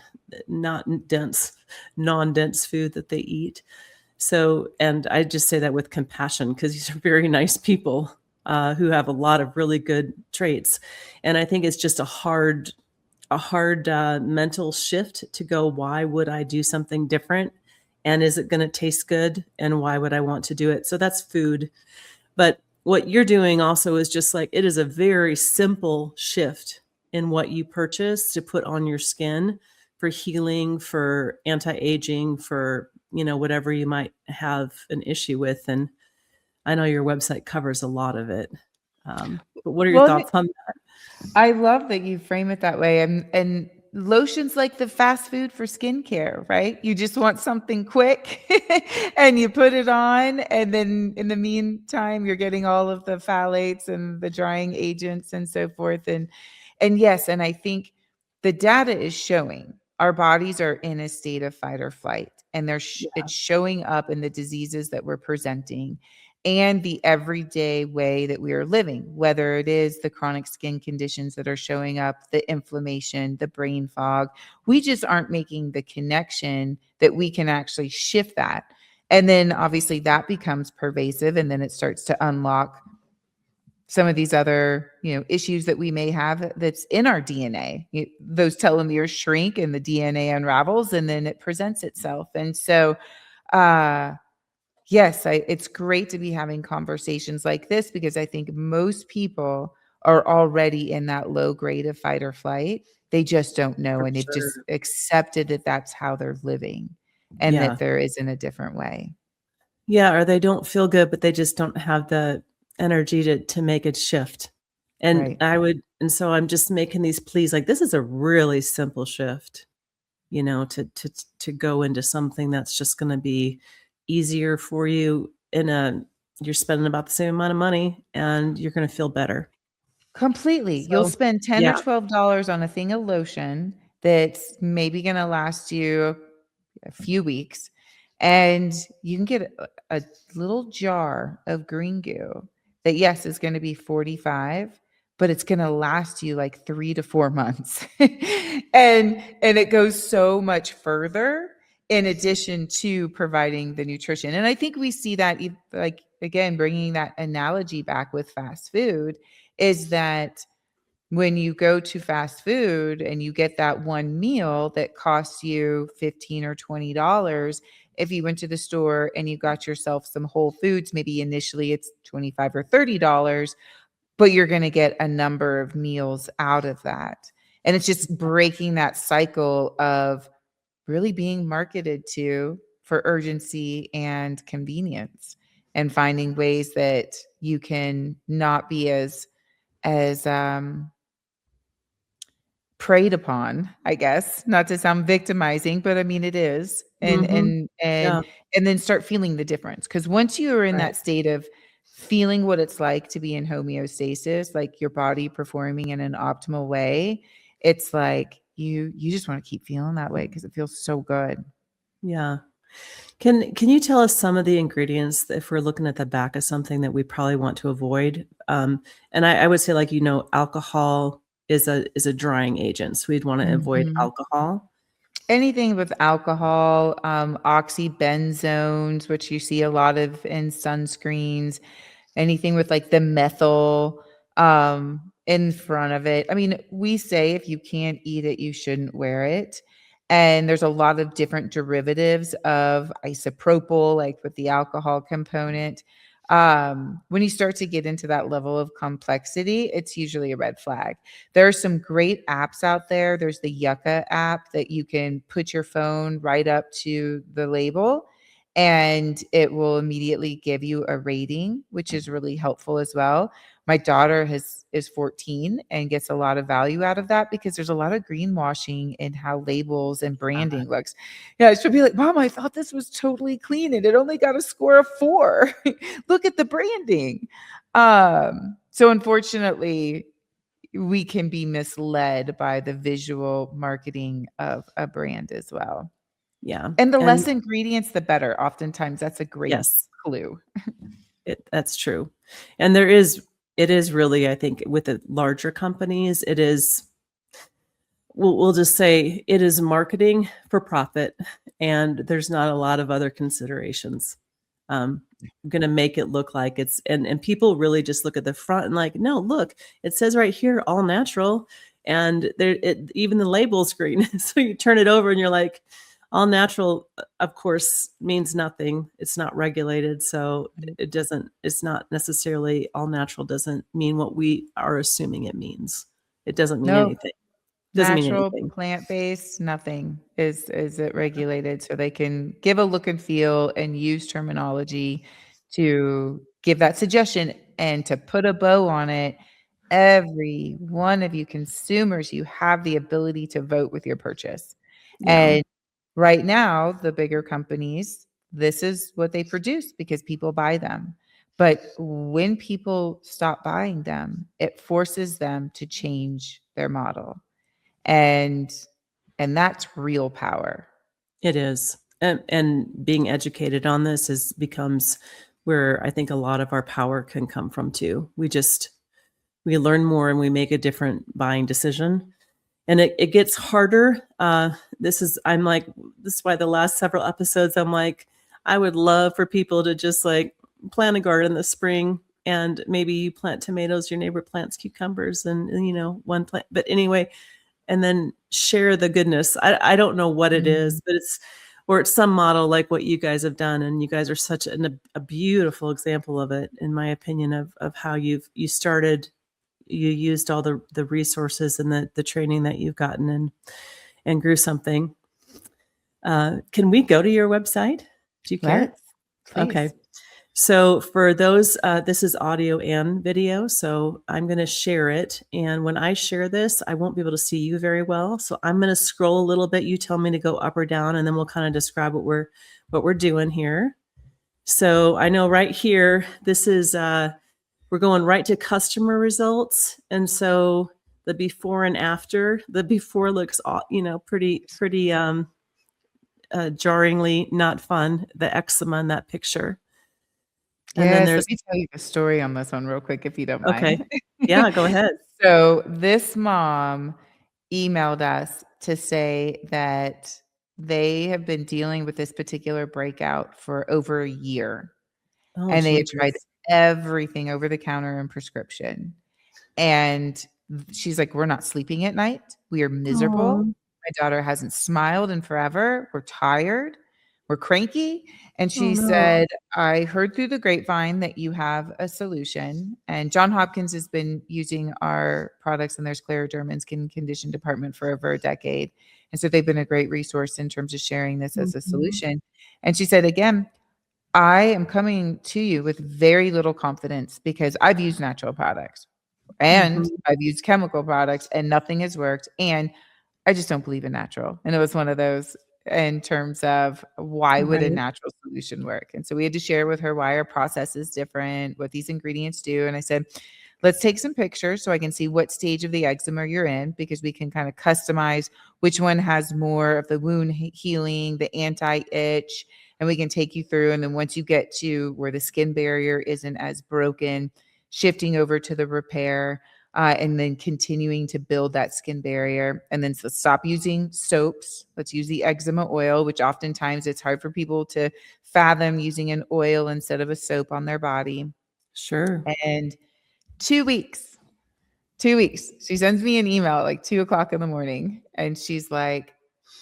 not dense, non-dense food that they eat. So, and I just say that with compassion because these are very nice people who have a lot of really good traits. And I think it's just a hard mental shift to go, why would I do something different? And is it going to taste good? And why would I want to do it? So that's food. But what you're doing also is just like, it is a very simple shift in what you purchase to put on your skin for healing, for anti-aging, for, whatever you might have an issue with. And I know your website covers a lot of it. But what are your
Well,
thoughts on
I love that you frame it that way. And lotion's like the fast food for skincare, right? You just want something quick and you put it on. And then in the meantime, you're getting all of the phthalates and the drying agents and so forth. And yes, and I think the data is showing our bodies are in a state of fight or flight, and
that?
it's showing up in the diseases that we're presenting and the everyday way that we are living, whether it is the chronic skin conditions that are showing up, the inflammation, the brain fog. We just aren't making the connection that we can actually shift that. And then obviously that becomes pervasive, and then it starts to unlock some of these other, issues that we may have that's in our DNA. Those telomeres shrink and the DNA unravels, and then it presents itself. And so, yes, it's great to be having conversations like this because I think most people are already in that low grade of fight or flight. They just don't know,
For
and they've just
sure.
accepted that that's how they're living and
Yeah.
that there isn't a different way.
Yeah, or they don't feel good, but they just don't have the energy to make a shift. And
Right.
so I'm just making these pleas, like, this is a really simple shift, to go into something that's just gonna be easier for you you're spending about the same amount of money, and you're gonna feel better.
Completely. You'll
So,
spend 10 or
yeah.
$12 on a thing of lotion that's maybe gonna last you a few weeks, and you can get a little jar of green goo that, yes, is gonna be 45, but it's gonna last you like 3 to 4 months. And it goes so much further in addition to providing the nutrition. And I think we see that like, again, bringing that analogy back with fast food is that when you go to fast food and you get that one meal that costs you 15 or $20, if you went to the store and you got yourself some Whole Foods, maybe initially it's 25 or $30, but you're going to get a number of meals out of that. And it's just breaking that cycle of really being marketed to for urgency and convenience, and finding ways that you can not be as preyed upon, I guess, not to sound victimizing, but I mean it is. And
Mhm.
and
Yeah,
and and then start feeling the difference. Because once you are in
right.
that state of feeling what it's like to be in homeostasis, like your body performing in an optimal way, it's like you just want to keep feeling that way because it feels so good.
Yeah. Can you tell us some of the ingredients if we're looking at the back of something that we probably want to avoid? And I would say, like, alcohol is a drying agent, so we'd wanna avoid
Mhm.
alcohol.
Anything with alcohol, oxybenzones, which you see a lot of in sunscreens, anything with like the methyl in front of it. I mean, we say if you can't eat it, you shouldn't wear it. And there's a lot of different derivatives of isopropyl, like with the alcohol component. When you start to get into that level of complexity, it's usually a red flag. There are some great apps out there. There's the Yucca app that you can put your phone right up to the label and it will immediately give you a rating, which is really helpful as well. My daughter is 14 and gets a lot of value out of that because there's a lot of greenwashing in how labels and branding looks. Yeah, she'll be like, "Mom, I thought this was totally clean and it only got a score of 4. Look at the branding." So unfortunately, we can be misled by the visual marketing of a brand as well.
Yeah,
And the
and
less ingredients, the better. Oftentimes, that's a great
yes,
clue.
that's true. And it is really, I think, with the larger companies, we'll just say it is marketing for profit, and there's not a lot of other considerations. Um, Gonna make it look like it's and people really just look at the front and like, "No, look, it says right here, all natural," and even the label's green. So you turn it over and you're like, all natural, of course, means nothing. It's not regulated, so it's not necessarily all natural doesn't mean what we are assuming it means. It doesn't mean
No,
anything. Doesn't mean
natural,
anything.
plant-based, nothing is it regulated, so they can give a look and feel and use terminology to give that suggestion and to put a bow on it. Every one of you consumers, you have the ability to vote with your purchase.
Yeah,
And right now, the bigger companies, this is what they produce because people buy them. But when people stop buying them, it forces them to change their model. And and that's real power.
it is. And being educated on this is becomes where I think a lot of our power can come from too. We learn more and we make a different buying decision. And it gets harder. This is why the last several episodes I'm like, I would love for people to just like plant a garden this spring, and maybe you plant tomatoes, your neighbor plants cucumbers, and one plant. But anyway, and then share the goodness. I don't know what it
Mm,
is, but it's some model like what you guys have done, and you guys are such a beautiful example of it, in my opinion, of how you started, you used all the resources and the training that you've gotten, and grew something. Can we go to your website? Do you care?
let's.
Okay.
Please.
So for those, this is audio and video, so I'm going to share it. And when I share this, I won't be able to see you very well. So I'm going to scroll a little bit. You tell me to go up or down, and then we'll kind of describe what we're doing here. So I know right here, this is we're going right to customer results, and so the before and after. The before looks, pretty jarringly not fun. The eczema in that picture. And then
Yes, let
there's
me tell you a story on this one real quick, if you don't
okay.
mind.
Yeah, go ahead.
So this mom emailed us to say that they have been dealing with this particular breakout for over a year,
Oh,
and they had tried
Jesus.
everything over the counter and prescription. And she's like, "We're not sleeping at night. We are miserable.
Oh,
My daughter hasn't smiled in forever. We're tired. We're cranky." And
oh
she
no.
said, "I heard through the grapevine that you have a solution." And John Hopkins has been using our products in their scleroderma and skin condition department for over a decade. And so they've been a great resource in terms of sharing this as a
Mhm.
solution. And she said, "Again, I am coming to you with very little confidence because I've used natural products and
Mhm.
I've used chemical products and nothing has worked. And I just don't believe in natural." And it was one of those in terms of why would a
Right.
natural solution work? And so we had to share with her why our process is different, what these ingredients do. And I said, let's take some pictures so I can see what stage of the eczema you're in, because we can kind of customize which one has more of the wound healing, the anti-itch, and we can take you through. And then once you get to where the skin barrier isn't as broken, shifting over to the repair, and then continuing to build that skin barrier. And then so stop using soaps. Let's use the eczema oil, which oftentimes it's hard for people to fathom using an oil instead of a soap on their body.
Sure.
And 2 weeks, 2 weeks, she sends me an email at like 2 o'clock in the morning. And she's like,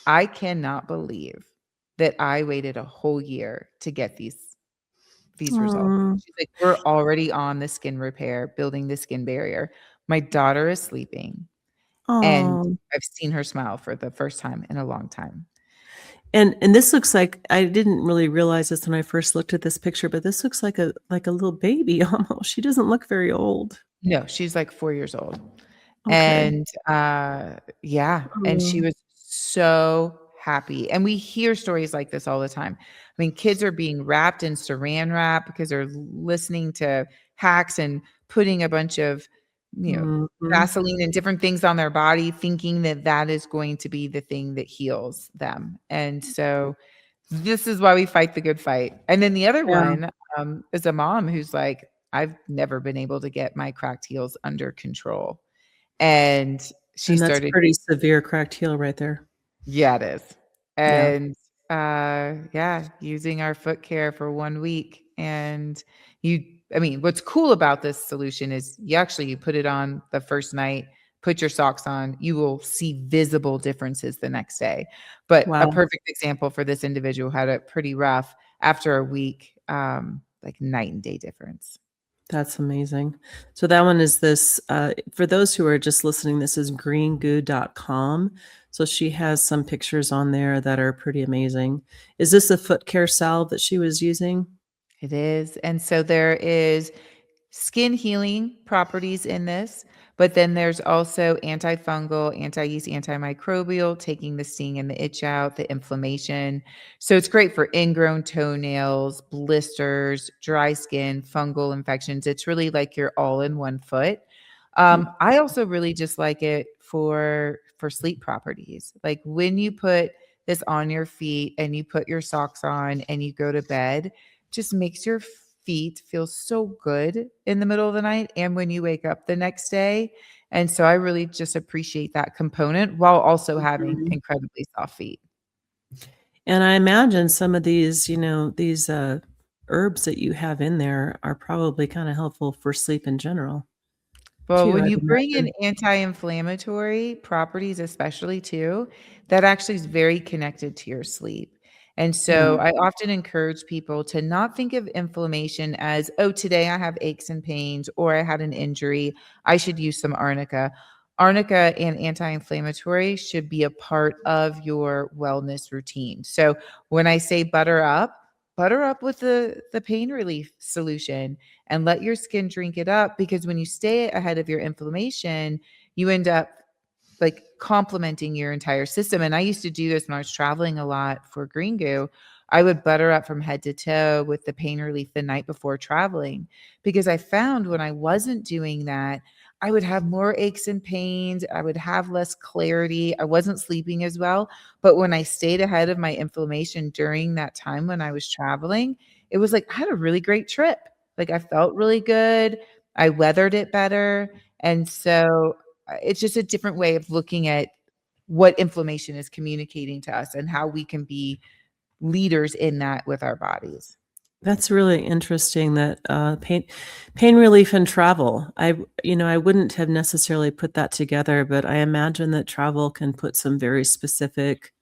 "I cannot believe that I waited a whole year to get these results."
Mm.
She's like, "We're already on the skin repair, building the skin barrier. My daughter is sleeping, and
Oh.
I've seen her smile for the first time in a long time."
And this looks like I didn't really realize this when I first looked at this picture, but this looks like a little baby almost. She doesn't look very old.
No, she's like 4 years old.
Okay.
And, yeah, and she
Oh.
was so happy, and we hear stories like this all the time. I mean, kids are being wrapped in Saran wrap because they're listening to hacks and putting a bunch of, you know,
Mhm.
Vaseline and different things on their body, thinking that that is going to be the thing that heals them, and so this is why we fight the good fight. And then the other
Yeah.
one, is a mom who's like, "I've never been able to get my cracked heels under control." And she
And that's
started.
pretty severe cracked heel right there.
Yeah, it is.
Yeah.
And, yeah, using our foot care for 1 week, and you I mean, what's cool about this solution is you put it on the first night, put your socks on, you will see visible differences the next day. But a
Wow.
perfect example for this individual had it pretty rough after a week, like night and day difference.
That's amazing. So that one is this, for those who are just listening, this is greengoo.com. So she has some pictures on there that are pretty amazing. Is this a foot care salve that she was using?
It is. And so there is skin healing properties in this, but then there's also antifungal, anti-yeast, antimicrobial, taking the sting and the itch out, the inflammation. So it's great for ingrown toenails, blisters, dry skin, fungal infections. It's really like you're all in one foot.
Mm.
I also really just like it for sleep properties. Like when you put this on your feet and you put your socks on and you go to bed, just makes your feet feel so good in the middle of the night and when you wake up the next day. And so I really just appreciate that component while also having
Mhm.
incredibly soft feet.
And I imagine some of these, these herbs that you have in there are probably kind of helpful for sleep in general,
Well,
too,
when
I'd
you bring in
imagine.
anti-inflammatory properties, especially too, that actually is very connected to your sleep. And
Yeah.
so I often encourage people to not think of inflammation as, oh, today I have aches and pains or I had an injury, I should use some arnica. Arnica and anti-inflammatory should be a part of your wellness routine. So when I say butter up, butter up with the pain relief solution and let your skin drink it up, because when you stay ahead of your inflammation, you end up like complementing your entire system. And I used to do this when I was traveling a lot for Green Goo. I would butter up from head to toe with the pain relief the night before traveling, because I found when I wasn't doing that, I would have more aches and pains. I would have less clarity. I wasn't sleeping as well. But when I stayed ahead of my inflammation during that time when I was traveling, it was like I had a really great trip. Like I felt really good. I weathered it better. And so it's just a different way of looking at what inflammation is communicating to us and how we can be leaders in that with our bodies.
That's really interesting that pain relief and travel. I wouldn't have necessarily put that together, but I imagine that travel can put some very specific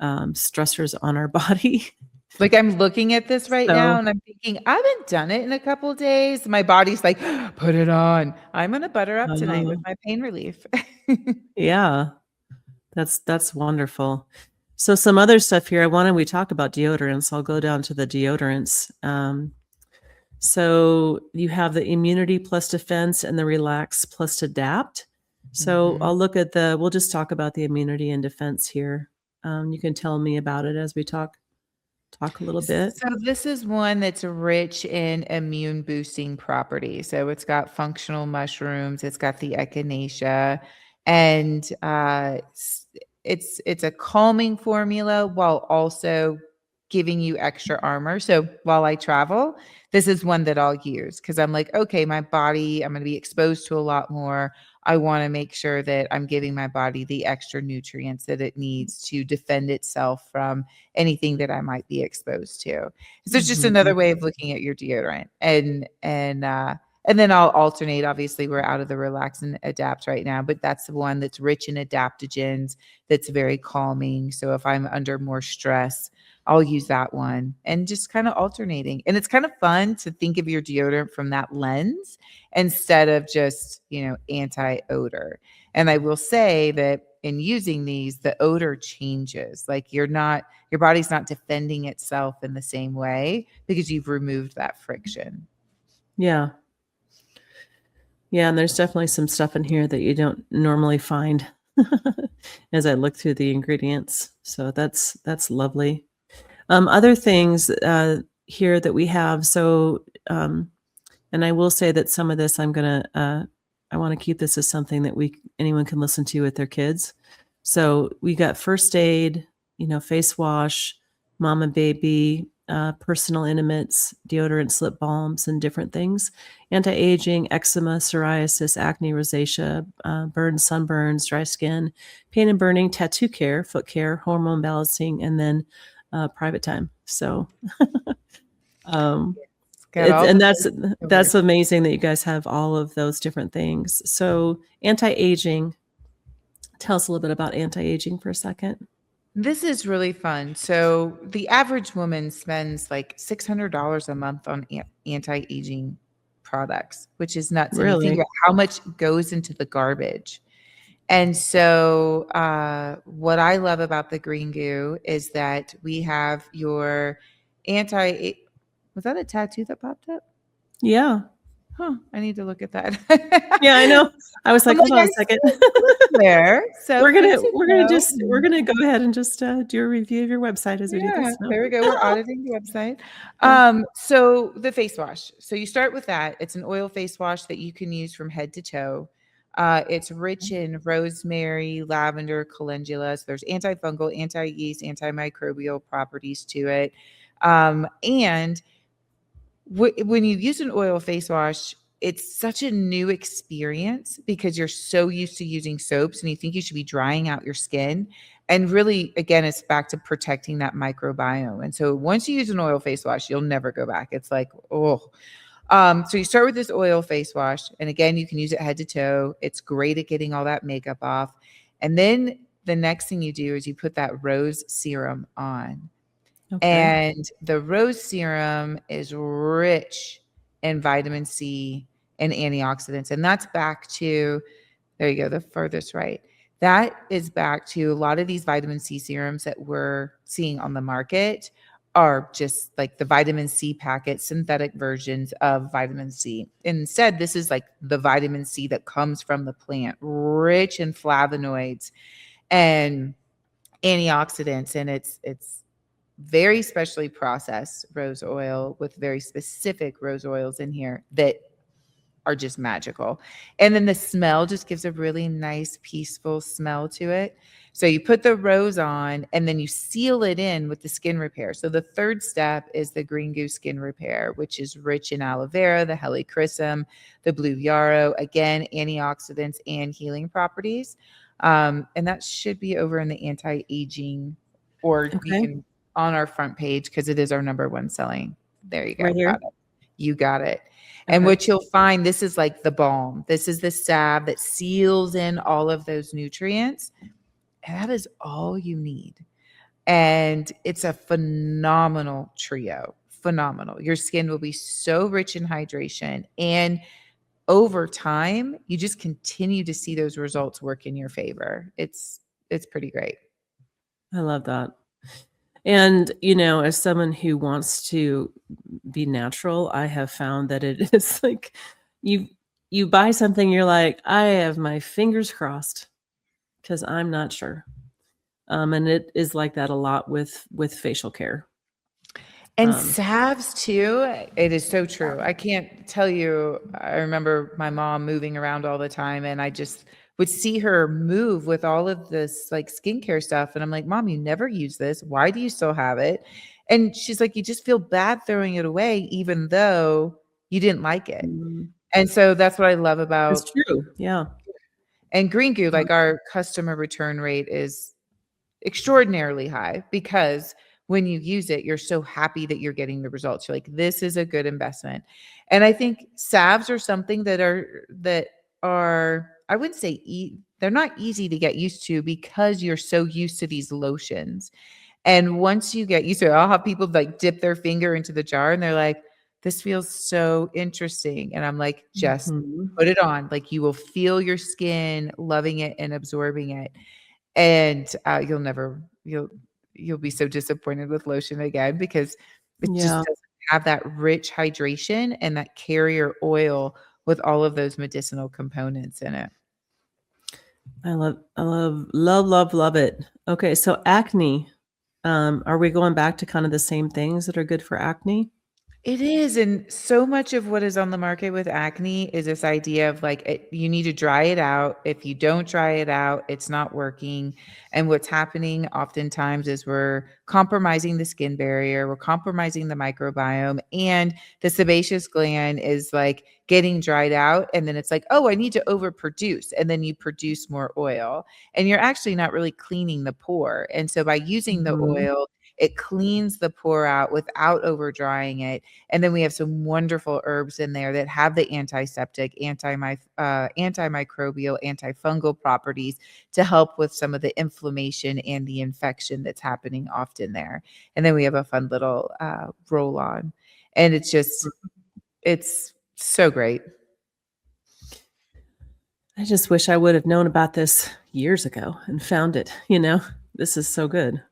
stressors on our body.
Like I'm looking at this right now
So,
and I'm thinking, I haven't done it in a couple of days. My body's like, put it on. I'm going to butter up tonight with my pain relief.
yeah, that's wonderful. So some other stuff here. We talk about deodorants. I'll go down to the deodorants. So you have the immunity plus defense and the relax plus adapt. So
Mhm.
I'll look at we'll just talk about the immunity and defense here. You can tell me about it as we talk a little bit.
So this is one that's rich in immune boosting properties. So it's got functional mushrooms, it's got the echinacea, and it's a calming formula while also giving you extra armor. So while I travel, this is one that I'll use because I'm like, okay, my body, I'm going to be exposed to a lot more. I want to make sure that I'm giving my body the extra nutrients that it needs to defend itself from anything that I might be exposed to. So it's just
Mhm.
another way of looking at your deodorant. And then I'll alternate. Obviously, we're out of the relax and adapt right now, but that's the one that's rich in adaptogens, that's very calming. So if I'm under more stress, I'll use that one, and just kind of alternating. And it's kind of fun to think of your deodorant from that lens instead of just, anti-odor. And I will say that in using these, the odor changes. Like your body's not defending itself in the same way because you've removed that friction.
Yeah. Yeah, and there's definitely some stuff in here that you don't normally find as I look through the ingredients. So that's lovely. Other things here that we have. So, and I will say that some of this I want to keep this as something that anyone can listen to with their kids. So we got first aid, face wash, mom and baby, personal intimates, deodorants, lip balms, and different things. Anti-aging, eczema, psoriasis, acne, rosacea, burns, sunburns, dry skin, pain and burning, tattoo care, foot care, hormone balancing, and then private time. So,
Got all
and
the
that's
bases
that's
covered.
amazing that you guys have all of those different things. So, anti-aging. Tell us a little bit about anti-aging for a second.
This is really fun. So the average woman spends like $600 a month on anti-aging products, which is nuts. And you think
Really?
about how much goes into the garbage. And so what I love about the Green Goo is that we have your anti, was that a tattoo that popped up?
Yeah.
Huh, I need to look at that.
Yeah, I know. I was
I'm
like,
like,
"Hold on
I
a
see
second."
it there. So good to know.
We're gonna go ahead and just do a review of your website as we do
Yeah,
this. No.
there we go. We're auditing the website.
Yeah.
So the face wash. So you start with that. It's an oil face wash that you can use from head to toe. It's rich in rosemary, lavender, calendula. So there's antifungal, anti-yeast, antimicrobial properties to it. And when you use an oil face wash, it's such a new experience because you're so used to using soaps and you think you should be drying out your skin. And really, again, it's back to protecting that microbiome. And so once you use an oil face wash, you'll never go back. It's like, oh. So you start with this oil face wash. And again, you can use it head to toe. It's great at getting all that makeup off. And then the next thing you do is you put that rose serum on.
Okay.
And the rose serum is rich in vitamin C and antioxidants. And that's back to, there you go, the furthest right. That is back to a lot of these vitamin C serums that we're seeing on the market are just like the vitamin C packets, synthetic versions of vitamin C. Instead, this is like the vitamin C that comes from the plant, rich in flavonoids and antioxidants, and it's very specially processed rose oil with very specific rose oils in here that are just magical. And then the smell just gives a really nice, peaceful smell to it. So you put the rose on and then you seal it in with the skin repair. So the third step is the green goose skin repair, which is rich in aloe vera, the helichrysum, the blue yarrow, again, antioxidants and healing properties. And that should be over in the anti-aging, or you
Okay.
can on our front page because it is our number one selling. There you go.
Right here.
Product. You got it. And
Okay.
what you'll find, this is like the balm. This is the salve that seals in all of those nutrients. And that is all you need. And it's a phenomenal trio. Phenomenal. Your skin will be so rich in hydration. And over time, you just continue to see those results work in your favor. It's pretty great.
I love that. And, you know, as someone who wants to be natural, I have found that it is like you buy something, you're like, I have my fingers crossed because I'm not sure. And it is like that a lot with facial care.
And
Um,
salves too, it is so true. I can't tell you, I remember my mom moving around all the time, and I just would see her move with all of this like skincare stuff. And I'm like, Mom, you never use this. Why do you still have it? And she's like, you just feel bad throwing it away, even though you didn't like it.
mm,
And so that's what I love
it's
about.
true. Yeah.
And Green Goo, like our customer return rate is extraordinarily high because when you use it, you're so happy that you're getting the results. You're like, this is a good investment. And I think salves are something that are I wouldn't say they're not easy to get used to because you're so used to these lotions. And once you get used to it, I'll have people like dip their finger into the jar and they're like, this feels so interesting. And I'm like, just
Mhm.
put it on. Like you will feel your skin loving it and absorbing it. And you'll be so disappointed with lotion again because it just
Yeah.
doesn't have that rich hydration and that carrier oil with all of those medicinal components in it.
I love it. Okay, so acne. Are we going back to kind of the same things that are good for acne?
It is, and so much of what is on the market with acne is this idea of like you need to dry it out. If you don't dry it out, it's not working. And what's happening oftentimes is we're compromising the skin barrier, we're compromising the microbiome, and the sebaceous gland is like getting dried out. And then it's like, oh, I need to overproduce. And then you produce more oil, and you're actually not really cleaning the pore. And so by using the
Mhm.
oil, it cleans the pore out without over drying it. And then we have some wonderful herbs in there that have the antiseptic, antimicrobial, antifungal properties to help with some of the inflammation and the infection that's happening often there. And then we have a fun little roll on. And it's so great.
I just wish I would have known about this years ago and found it, you know? This is so good,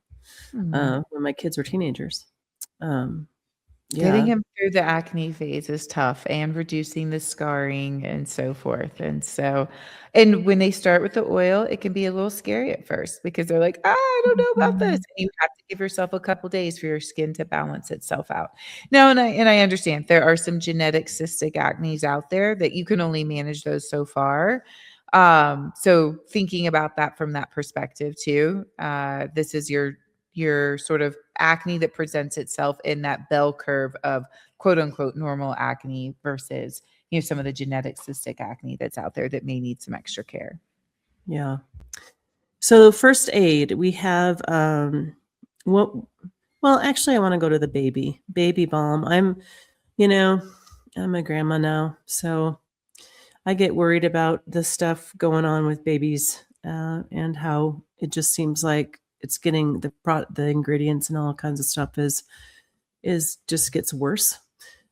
Hmm.
when my kids were teenagers. Um,
Getting
yeah.
him through the acne phase is tough and reducing the scarring and so forth. And when they start with the oil, it can be a little scary at first because they're like, I don't know about this.
Mhm.
And you have to give yourself a couple days for your skin to balance itself out. No, and I understand there are some genetic cystic acnes out there that you can only manage those so far. So thinking about that from that perspective too, this is your sort of acne that presents itself in that bell curve of quote unquote normal acne versus some of the genetic cystic acne that's out there that may need some extra care.
Yeah. So first aid, we have, what well, actually, I wanna go to the baby balm. You know, I'm a grandma now, so I get worried about the stuff going on with babies, and how it just seems like it's getting the ingredients and all kinds of stuff is just gets worse.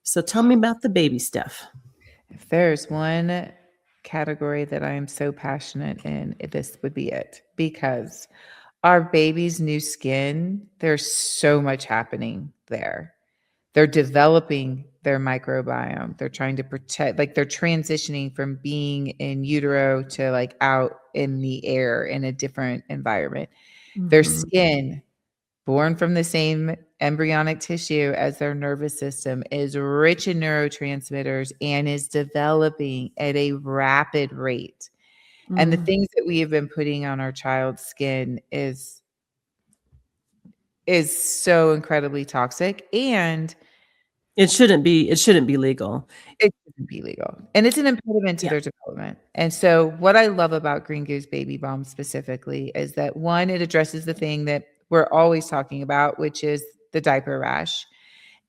So tell me about the baby stuff.
If there's one category that I am so passionate in, this would be it because our baby's new skin, there's so much happening there. They're developing their microbiome. They're trying to protect, like they're transitioning from being in utero to like out in the air in a different environment. Their
Mhm.
skin, born from the same embryonic tissue as their nervous system, is rich in neurotransmitters and is developing at a rapid rate. And the
Mm.
things that we have been putting on our child's skin is so incredibly toxic, and
It shouldn't be legal.
it shouldn't be legal. And it's an impediment to
Yeah.
their development. And so what I love about Green Goose Baby Balm specifically is that, one, it addresses the thing that we're always talking about, which is the diaper rash.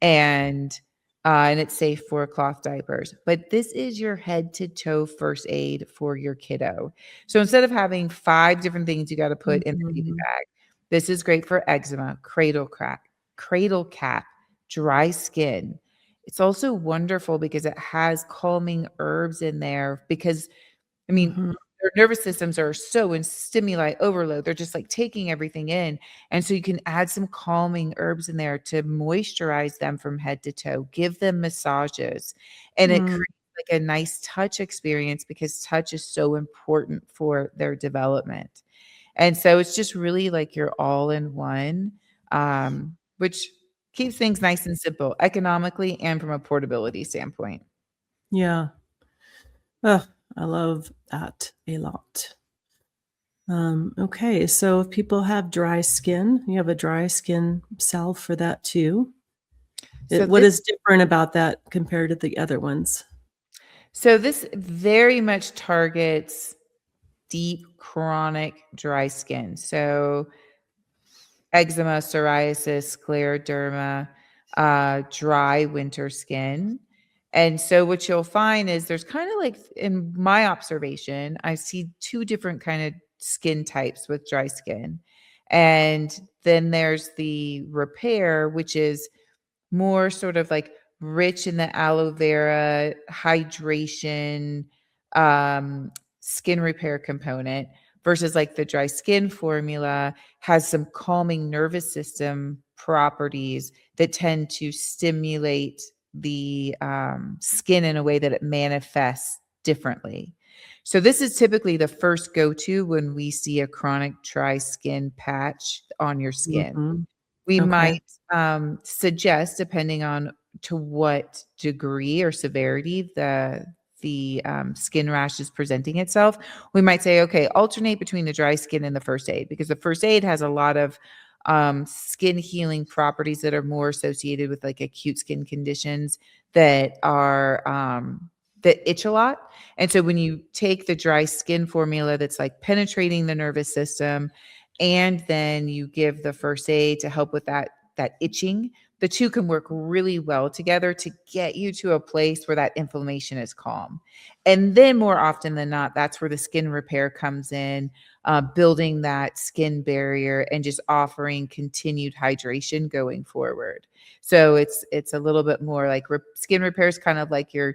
And it's safe for cloth diapers. But this is your head to toe first aid for your kiddo. So instead of having 5 different things you got to put in the baby
Mhm.
bag, this is great for eczema, cradle cap, dry skin. It's also wonderful because it has calming herbs in there because, I mean,
Mhm.
their nervous systems are so in stimuli overload. They're just like taking everything in. And so you can add some calming herbs in there to moisturize them from head to toe, give them massages, and it
Mm.
creates like a nice touch experience because touch is so important for their development. And so it's just really like you're all in one, which keeps things nice and simple economically and from a portability standpoint.
Yeah. Ugh, I love that a lot. Okay, so if people have dry skin, you have a dry skin salve for that too.
So
What
this
is different about that compared to the other ones?
so this very much targets deep chronic dry skin. So eczema, psoriasis, scleroderma, dry winter skin. And so what you'll find is there's kind of like, in my observation, I see 2 different kind of skin types with dry skin. And then there's the repair, which is more sort of like rich in the aloe vera hydration, um, skin repair component, versus like the dry skin formula has some calming nervous system properties that tend to stimulate the skin in a way that it manifests differently. So this is typically the first go-to when we see a chronic dry skin patch on your skin.
Mhm.
We
Okay.
might, suggest, depending on to what degree or severity the skin rash is presenting itself, we might say, "Okay, alternate between the dry skin and the first aid," because the first aid has a lot of, skin healing properties that are more associated with, like, acute skin conditions that are, that itch a lot, and so when you take the dry skin formula that's, like, penetrating the nervous system, and then you give the first aid to help with that itching, the 2 can work really well together to get you to a place where that inflammation is calm. And then more often than not, that's where the skin repair comes in, building that skin barrier and just offering continued hydration going forward. So it's a little bit more like skin repair is kind of like your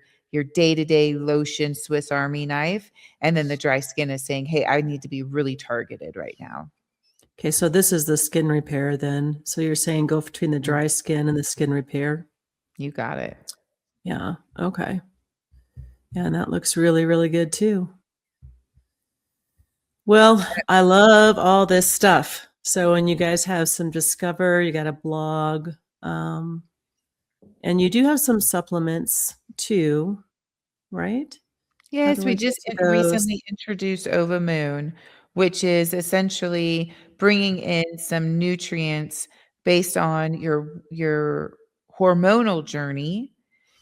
day-to-day lotion Swiss Army knife, and then the dry skin is saying, "Hey, I need to be really targeted right now."
Okay, so this is the skin repair then. So you're saying go between the
Mm,
dry skin and the skin repair?
you got it.
Yeah, okay. Yeah, and that looks really, really good too. Well, I love all this stuff. So and you guys have some Discover, you got a blog, um, and you do have some supplements too, right? How
Yes,
do
we
we get
just
to those?
recently introduced Ova Moon, which is essentially bringing in some nutrients based on your hormonal journey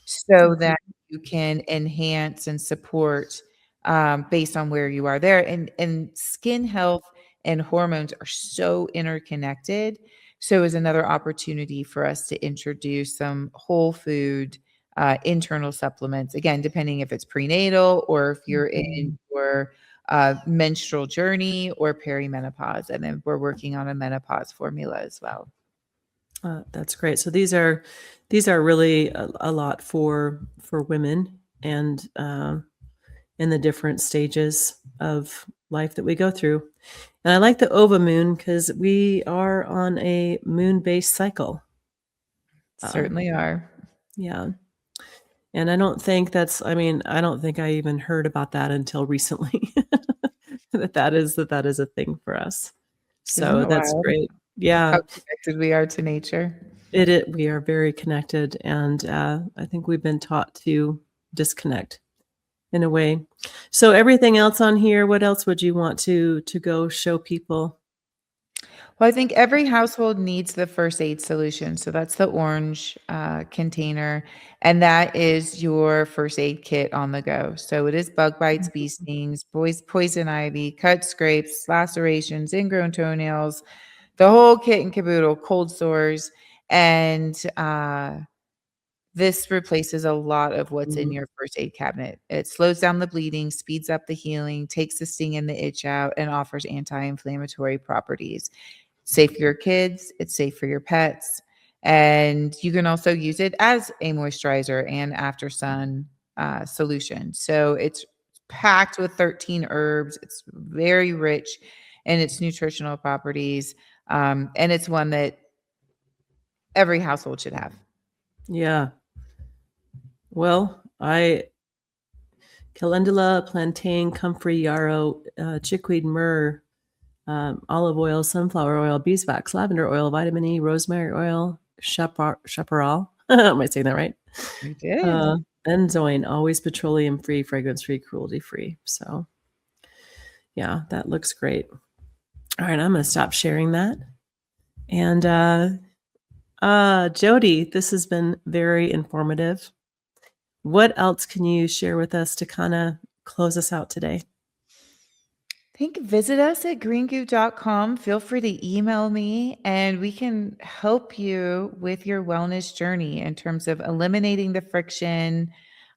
so
Mhm,
that you can enhance and support, based on where you are there. And skin health and hormones are so interconnected. So is another opportunity for us to introduce some whole food internal supplements, again, depending if it's prenatal or if you're in
mhm.
your menstrual journey or perimenopause. And then we're working on a menopause formula as well.
That's great. So these are really a lot for women and in the different stages of life that we go through. And I like the ova moon because we are on a moon-based cycle.
Certainly are.
Yeah. And I don't think I don't think I even heard about that until recently, that is a thing for us.
Isn't
So
it
that's
wild
great. Yeah.
how connected we are to nature?
We are very connected, and I think we've been taught to disconnect in a way. So everything else on here, what else would you want to go show people?
Well, I think every household needs the first aid solution. So that's the orange container, and that is your first aid kit on the go. So it is bug bites, bee stings, poison ivy, cuts, scrapes, lacerations, ingrown toenails, the whole kit and caboodle, cold sores, and this replaces a lot of what's in
Mhm.
your first aid cabinet. It slows down the bleeding, speeds up the healing, takes the sting and the itch out, and offers anti-inflammatory properties. Safe for your kids, it's safe for your pets, and you can also use it as a moisturizer and after sun solution. So it's packed with 13 herbs. It's very rich in its nutritional properties, and it's one that every household should have.
Yeah. Well, calendula, plantain, comfrey, yarrow, chickweed, myrrh, olive oil, sunflower oil, beeswax, lavender oil, vitamin E, rosemary oil, chaparral. Am I saying that right?
You did.
Benzoin, always petroleum-free, fragrance-free, cruelty-free. So, yeah, that looks great. All right, I'm going to stop sharing that. And Jodi, this has been very informative. What else can you share with us to kind of close us out today?
Visit us at greengoo.com. Feel free to email me and we can help you with your wellness journey in terms of eliminating the friction,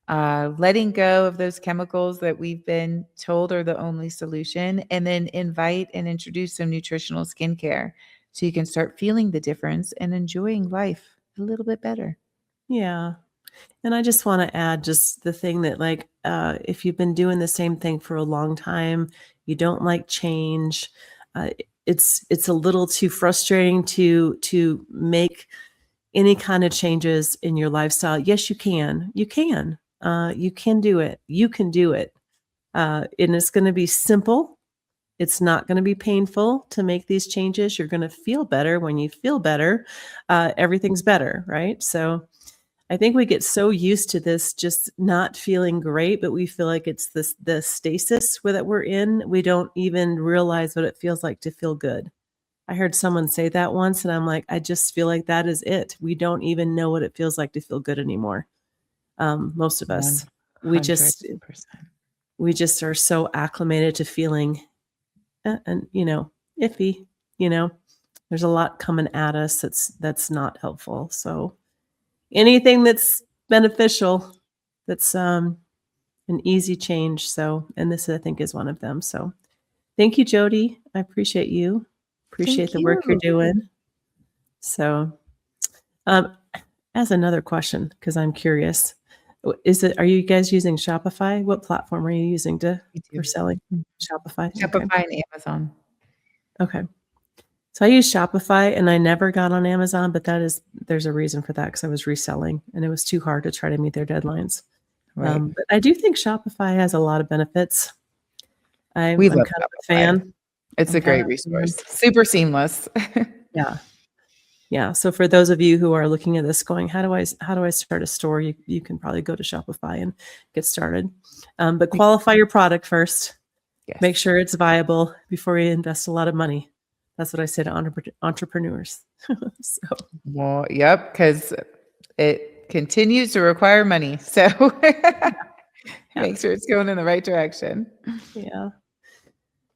letting go of those chemicals that we've been told are the only solution, and then invite and introduce some nutritional skincare so you can start feeling the difference and enjoying life a little bit better.
Yeah. And I just want to add just the thing that if you've been doing the same thing for a long time, you don't like change. Uh, it's a little too frustrating to make any kind of changes in your lifestyle. Yes, you can. You can. You can do it. You can do it. And it's going to be simple. It's not going to be painful to make these changes. You're going to feel better. When you feel better, everything's better, right? So I think we get so used to this just not feeling great, but we feel like it's the stasis that we're in. We don't even realize what it feels like to feel good. I heard someone say that once, and I'm like, I just feel like that is it. We don't even know what it feels like to feel good anymore. Most of us, we just
100%.
we just are so acclimated to feeling, and iffy. There's a lot coming at us that's not helpful. So anything that's beneficial, that's an easy change. So, and this I think is one of them. So thank you, Jodi. I appreciate you. Appreciate
Thank
the work you're
you.
doing. So, as another question, because I'm curious, are you guys using Shopify? What platform are you using for selling? Shopify. Okay.
Shopify and Amazon.
Okay. So I use Shopify and I never got on Amazon, but there's a reason for that because I was reselling and it was too hard to try to meet their deadlines.
Right.
But I do think Shopify has a lot of benefits. I'm
We
kind
love
of a
Shopify.
fan.
It's
I'm
a
kind
great
of a fan.
resource. Super seamless.
Yeah. Yeah. So for those of you who are looking at this going, how do I start a store? You can probably go to Shopify and get started. But qualify your product first.
Yes.
Make sure it's viable before you invest a lot of money. That's what I say to entrepreneurs. So.
Well, yep, because it continues to require money. So make sure it's going in the right direction.
Yeah.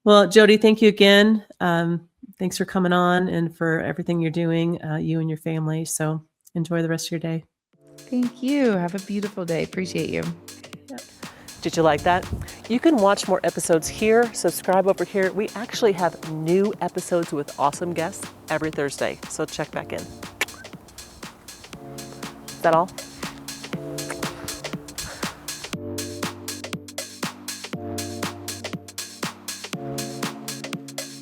Well, Jodi, thank you again. Thanks for coming on and for everything you're doing, you and your family. So enjoy the rest of your day.
Thank you. Have a beautiful day. Appreciate you.
Yep. Did you like that? You can watch more episodes here. Subscribe over here. We actually have new episodes with awesome guests every Thursday. So check back in. Is that all?